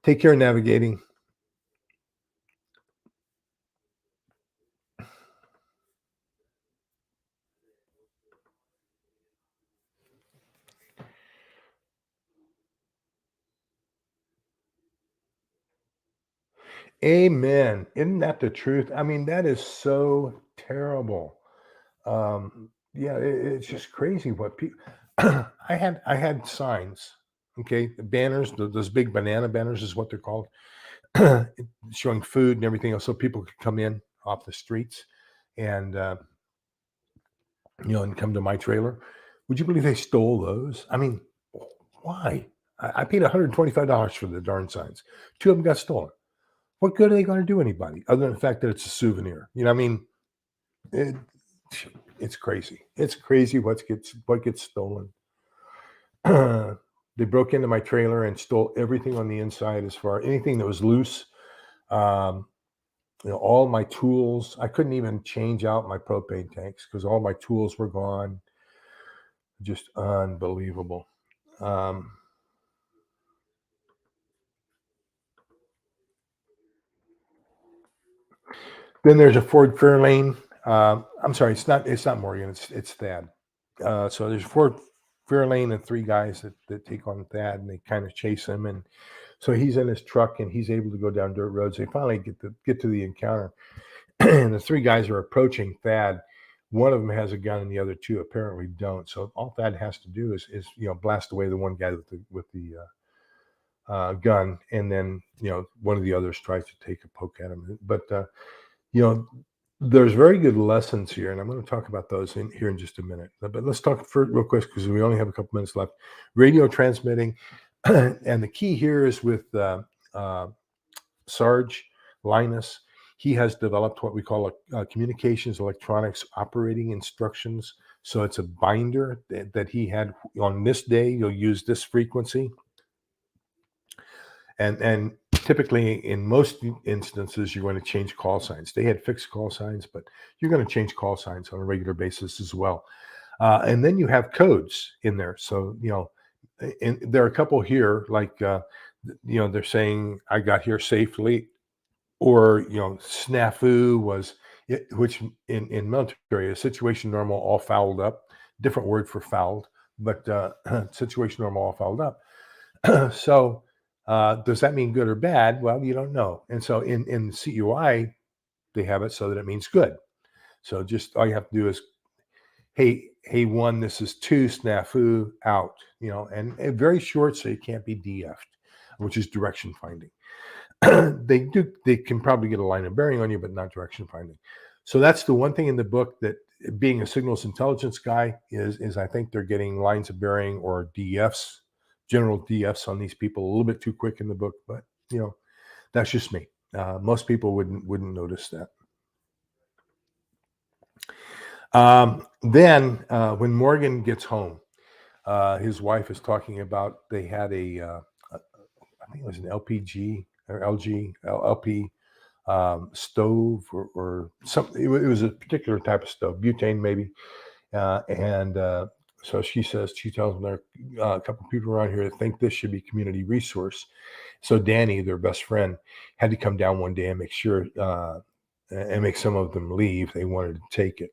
Take care, navigating. Amen. Isn't that the truth? I mean, that is so terrible. Yeah, it's just crazy what people. I had signs, okay, the banners, those big banana banners is what they're called, showing food and everything else, so people could come in off the streets and and come to my trailer. Would you believe they stole those? I mean, why? I paid $125 for the darn signs. Two of them got stolen. What good are they going to do anybody other than the fact that it's a souvenir? I mean, it, it's crazy. It's crazy what gets stolen. They broke into my trailer and stole everything on the inside, as far anything that was loose. Um, all my tools. I couldn't even change out my propane tanks because all my tools were gone. Just unbelievable. Um, then there's a Ford Fairlane. I'm sorry, it's not Morgan. It's Thad. So there's Ford. Fairlane and three guys that take on Thad, and they kind of chase him. And so he's in his truck, and he's able to go down dirt roads. They finally get to the encounter, and the three guys are approaching Thad. One of them has a gun, and the other two apparently don't. So all Thad has to do is blast away the one guy with the gun, and then one of the others tries to take a poke at him. But you know, there's very good lessons here, and I'm going to talk about those here in just a minute. But let's talk real quick because we only have a couple minutes left. Radio transmitting, and the key here is with Sarge Linus. He has developed what we call a communications electronics operating instructions. So it's a binder that he had on this day. You'll use this frequency. And typically, in most instances, you're going to change call signs. They had fixed call signs, but you're going to change call signs on a regular basis as well. And then you have codes in there. So, and there are a couple here, like, they're saying, I got here safely, or, snafu was, which in military, a situation normal, all fouled up, different word for fouled, but situation normal, all fouled up. So, does that mean good or bad? Well, you don't know. And so in CUI, they have it so that it means good. So just all you have to do is, hey, one, this is two, snafu, out, and very short, so you can't be DF'd, which is direction finding. They can probably get a line of bearing on you, but not direction finding. So that's the one thing in the book that, being a signals intelligence guy, is I think they're getting lines of bearing or DFs, general DFs on these people a little bit too quick in the book, but that's just me. Most people wouldn't notice that. Then when Morgan gets home, his wife is talking about they had I think it was an LPG or LP stove or something. It was a particular type of stove, butane maybe, and so she tells them there are a couple people around here that think this should be community resource. So Danny, their best friend, had to come down one day and make sure and make some of them leave. They wanted to take it.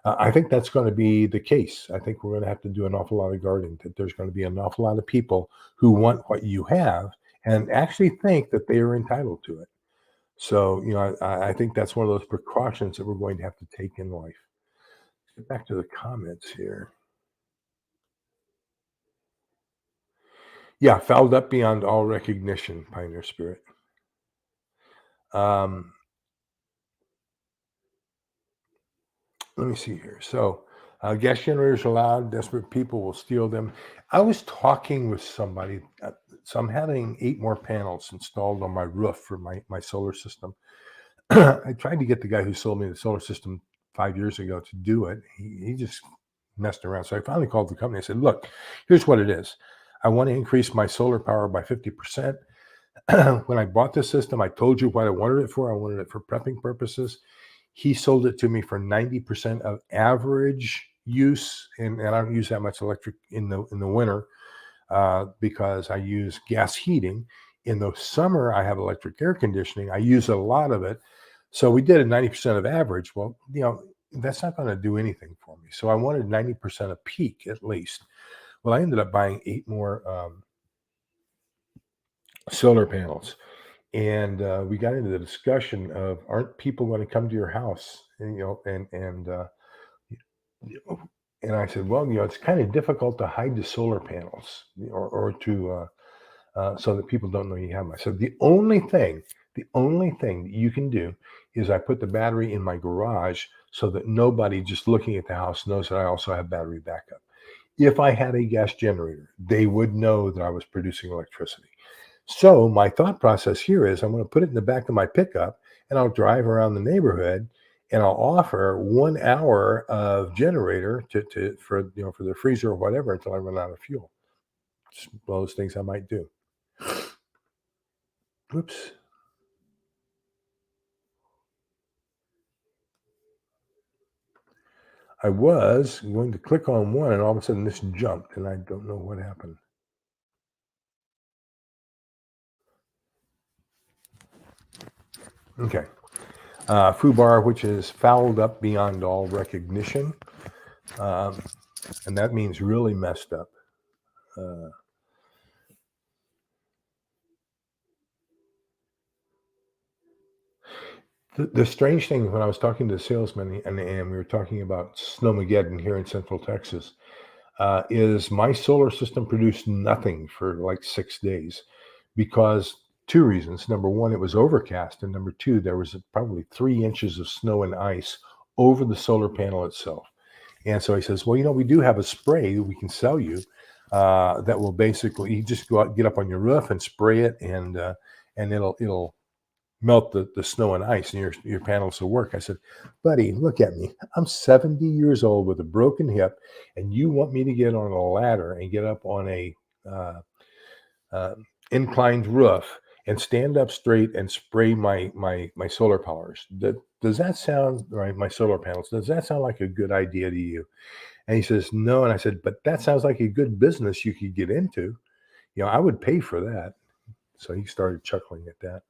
I think that's going to be the case. I think we're going to have to do an awful lot of guarding. That there's going to be an awful lot of people who want what you have and actually think that they are entitled to it. So, I think that's one of those precautions that we're going to have to take in life. Let's get back to the comments here. Yeah, fouled up beyond all recognition, Pioneer Spirit. Let me see here. So, gas generators are allowed. Desperate people will steal them. I was talking with somebody. So I'm having 8 more panels installed on my roof for my solar system. I tried to get the guy who sold me the solar system 5 years ago to do it. He just messed around. So I finally called the company. I said, look, here's what it is. I want to increase my solar power by 50%. When I bought the system, I told you what I wanted it for. I wanted it for prepping purposes. He sold it to me for 90% of average use. And I don't use that much electric in the winter because I use gas heating. In the summer, I have electric air conditioning. I use a lot of it. So we did a 90% of average. Well, that's not going to do anything for me. So I wanted 90% of peak at least. Well, I ended up buying 8 more solar panels. And we got into the discussion of, aren't people going to come to your house? And I said, well, it's kind of difficult to hide the solar panels or to so that people don't know you have them. I said, the only thing that you can do is I put the battery in my garage so that nobody just looking at the house knows that I also have battery backup. If I had a gas generator, they would know that I was producing electricity. So my thought process here is I'm going to put it in the back of my pickup and I'll drive around the neighborhood and I'll offer 1 hour of generator for the freezer or whatever until I run out of fuel. It's one of those things I might do. Oops. I was going to click on one and all of a sudden this jumped and I don't know what happened. Okay. FUBAR, which is fouled up beyond all recognition. and that means really messed up. Uh, the strange thing when I was talking to the salesman and we were talking about Snowmageddon here in Central Texas, is my solar system produced nothing for like 6 days because two reasons. Number one, it was overcast, and number two, there was probably 3 inches of snow and ice over the solar panel itself. And so he says, "Well, we do have a spray that we can sell you that will basically you just go out, get up on your roof and spray it, and it'll melt the snow and ice, and your panels will work." I said, "Buddy, look at me. I'm 70 years old with a broken hip, and you want me to get on a ladder and get up on a uh, uh, inclined roof and stand up straight and spray my solar powers? Does that sound right? My solar panels. Does that sound like a good idea to you?" And he says, "No." And I said, "But that sounds like a good business you could get into. I would pay for that." So he started chuckling at that.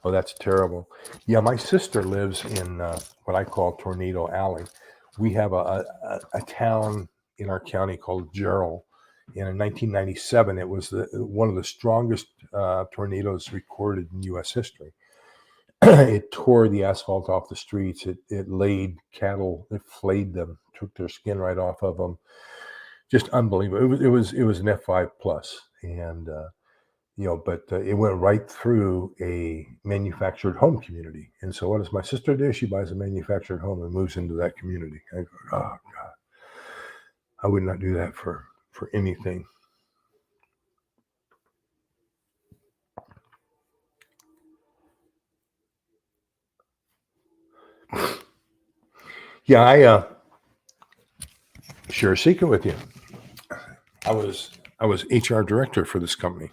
Oh, that's terrible. Yeah, my sister lives in what I call Tornado Alley. We have a town in our county called Gerald. And in 1997, it was one of the strongest tornadoes recorded in U.S. history. It tore the asphalt off the streets. It laid cattle. It flayed them, took their skin right off of them. Just unbelievable. It was an F5 plus, and but it went right through a manufactured home community. And so, what does my sister do? She buys a manufactured home and moves into that community. I go, "Oh God, I would not do that for anything." Yeah, I share a secret with you. I was HR director for this company.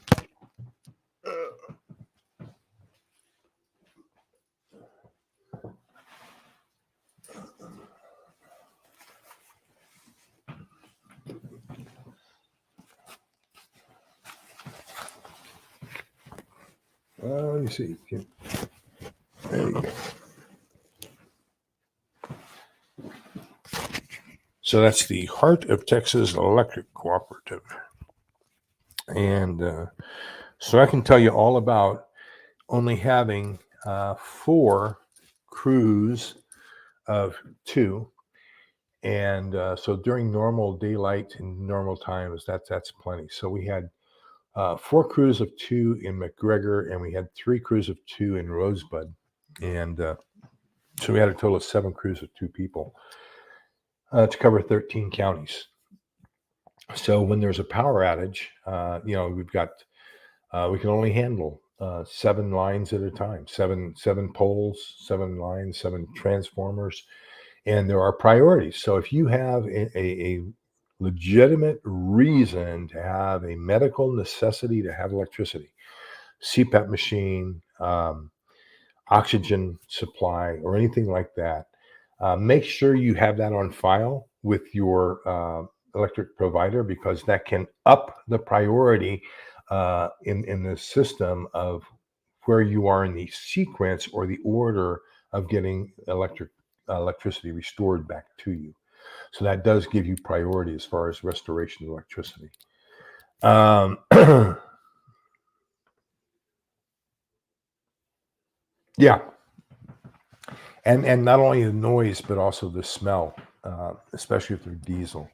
Let me see. There you go. So that's the Heart of Texas Electric Cooperative. And so I can tell you all about only having 4 crews of 2. And so during normal daylight and normal times, that's plenty. So we had 4 crews of 2 in McGregor, and we had 3 crews of 2 in Rosebud. And so we had a total of 7 crews of 2 people to cover 13 counties. So when there's a power outage, we've got we can only handle 7 lines at a time, seven poles, 7 lines, 7 transformers, and there are priorities. So if you have a legitimate reason to have a medical necessity to have electricity, CPAP machine, oxygen supply, or anything like that, make sure you have that on file with your electric provider, because that can up the priority in the system of where you are in the sequence or the order of getting electricity restored back to you. So that does give you priority as far as restoration of electricity. Um, yeah, and not only the noise but also the smell, especially if they're diesel.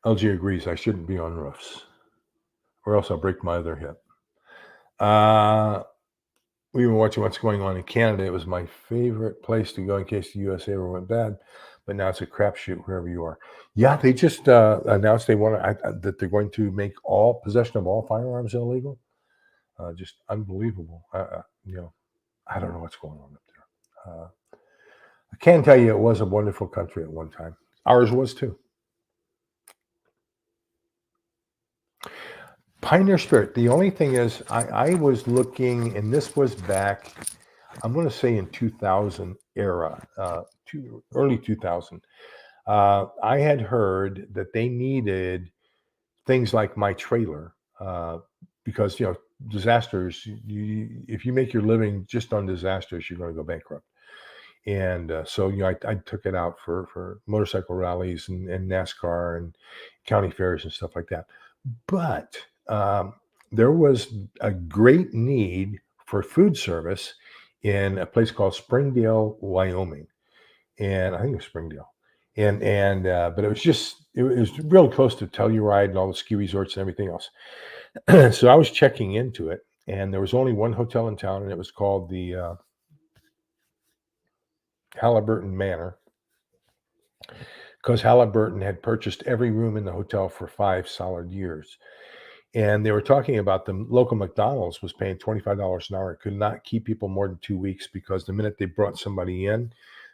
LG agrees. I shouldn't be on roofs, or else I'll break my other hip. We were watching what's going on in Canada. It was my favorite place to go in case the USA ever went bad, but now it's a crapshoot wherever you are. Yeah, they just announced that they're going to make all possession of all firearms illegal. Just unbelievable. I don't know what's going on up there. I can tell you it was a wonderful country at one time. Ours was too. Pioneer spirit. The only thing is, I was looking, and this was back, I'm going to say in 2000 era, early 2000. I had heard that they needed things like my trailer, because disasters. If you make your living just on disasters, you're going to go bankrupt. And so I took it out for motorcycle rallies and NASCAR and county fairs and stuff like that. But there was a great need for food service in a place called Springdale, Wyoming, and I think it was Springdale. And but it was real close to Telluride and all the ski resorts and everything else. So I was checking into it, and there was only one hotel in town, and it was called the Halliburton Manor, because Halliburton had purchased every room in the hotel for 5 solid years. And they were talking about the local McDonald's was paying $25 an hour. It could not keep people more than 2 weeks, because the minute they brought somebody in,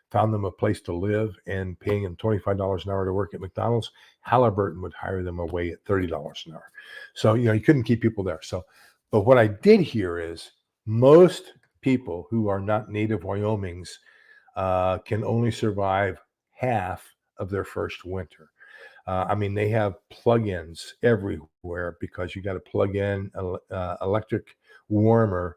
found them a place to live, and paying them $25 an hour to work at McDonald's, Halliburton would hire them away at $30 an hour. So, you couldn't keep people there. So, but what I did hear is most people who are not native Wyomings can only survive half of their first winter. I mean, they have plug-ins everywhere, because you got to plug in an electric warmer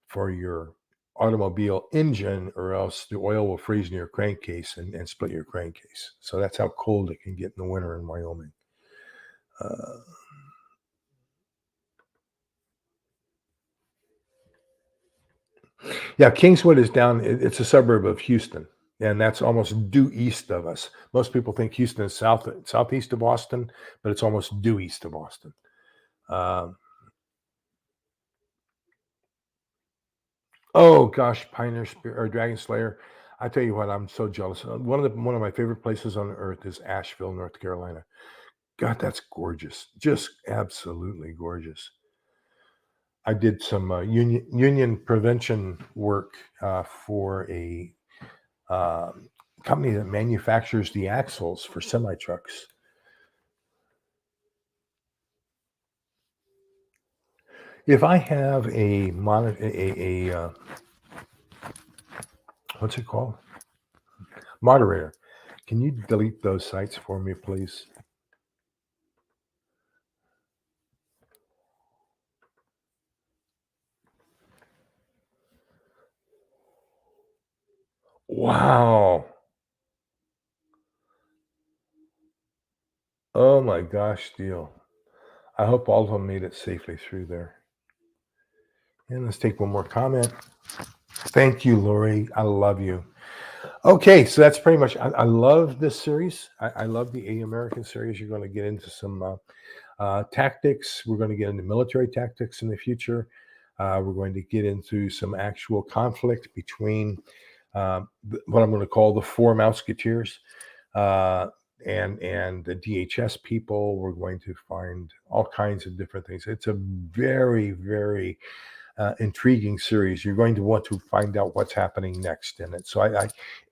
for your automobile engine, or else the oil will freeze in your crankcase and split your crankcase. So that's how cold it can get in the winter in Wyoming. Uh, yeah, Kingswood is down. It's a suburb of Houston, and that's almost due east of us. Most people think Houston is southeast of Austin, but it's almost due east of Austin. Um, Oh gosh, Pioneer Spirit or Dragon Slayer. I tell you what, I'm so jealous. One of my favorite places on earth is Asheville, North Carolina. God, that's gorgeous. Just absolutely gorgeous. I did some union prevention work for a company that manufactures the axles for semi trucks. If I have a monitor, what's it called? Moderator. Can you delete those sites for me, please? Wow. Oh my gosh, Steele. I hope all of them made it safely through there. And let's take one more comment. Thank you, Lori. I love you. Okay, so that's pretty much. I love this series. I love the A American series. You're going to get into some tactics. We're going to get into military tactics in the future. We're going to get into some actual conflict between what I'm going to call the four Mouseketeers uh, and the DHS people. We're going to find all kinds of different things. It's a very, very intriguing series. You're going to want to find out what's happening next in it. So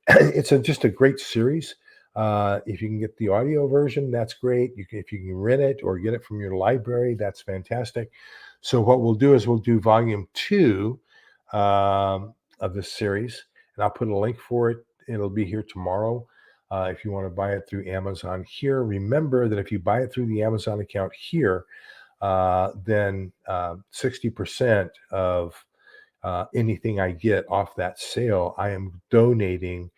it's just a great series. If you can get the audio version, that's great. If you can rent it or get it from your library, that's fantastic. So what we'll do is we'll do volume 2 of this series, and I'll put a link for it. It'll be here tomorrow. If you want to buy it through Amazon here, remember that if you buy it through the Amazon account here, then 60% of anything I get off that sale, I am donating.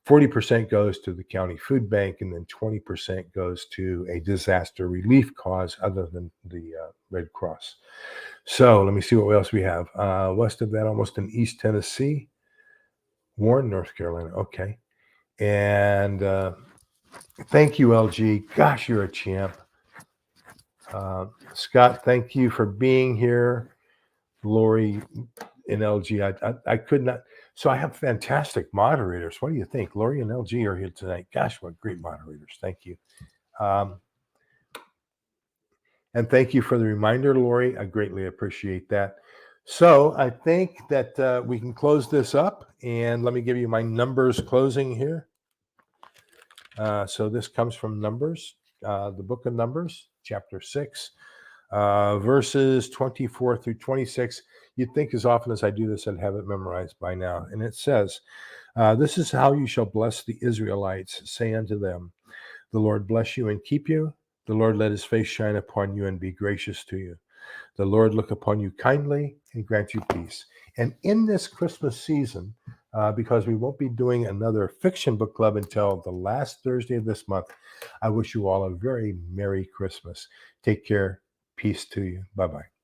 40% goes to the county food bank, and then 20% goes to a disaster relief cause other than the Red Cross. So let me see what else we have. West of that, almost in East Tennessee, Warren, North Carolina. Okay. And thank you, LG. Gosh, you're a champ. Scott, thank you for being here. Lori and LG, I could not. So I have fantastic moderators. What do you think? Lori and LG are here tonight. Gosh, what great moderators. Thank you. And thank you for the reminder, Lori. I greatly appreciate that. So I think that we can close this up, and let me give you my numbers closing here. So this comes from Numbers, the book of Numbers, chapter 6, verses 24 through 26. You'd think as often as I do this, I'd have it memorized by now. And it says, this is how you shall bless the Israelites. Say unto them, the Lord bless you and keep you. The Lord let his face shine upon you and be gracious to you. The Lord look upon you kindly and grant you peace. And in this Christmas season, because we won't be doing another fiction book club until the last Thursday of this month, I wish you all a very Merry Christmas. Take care. Peace to you. Bye-bye.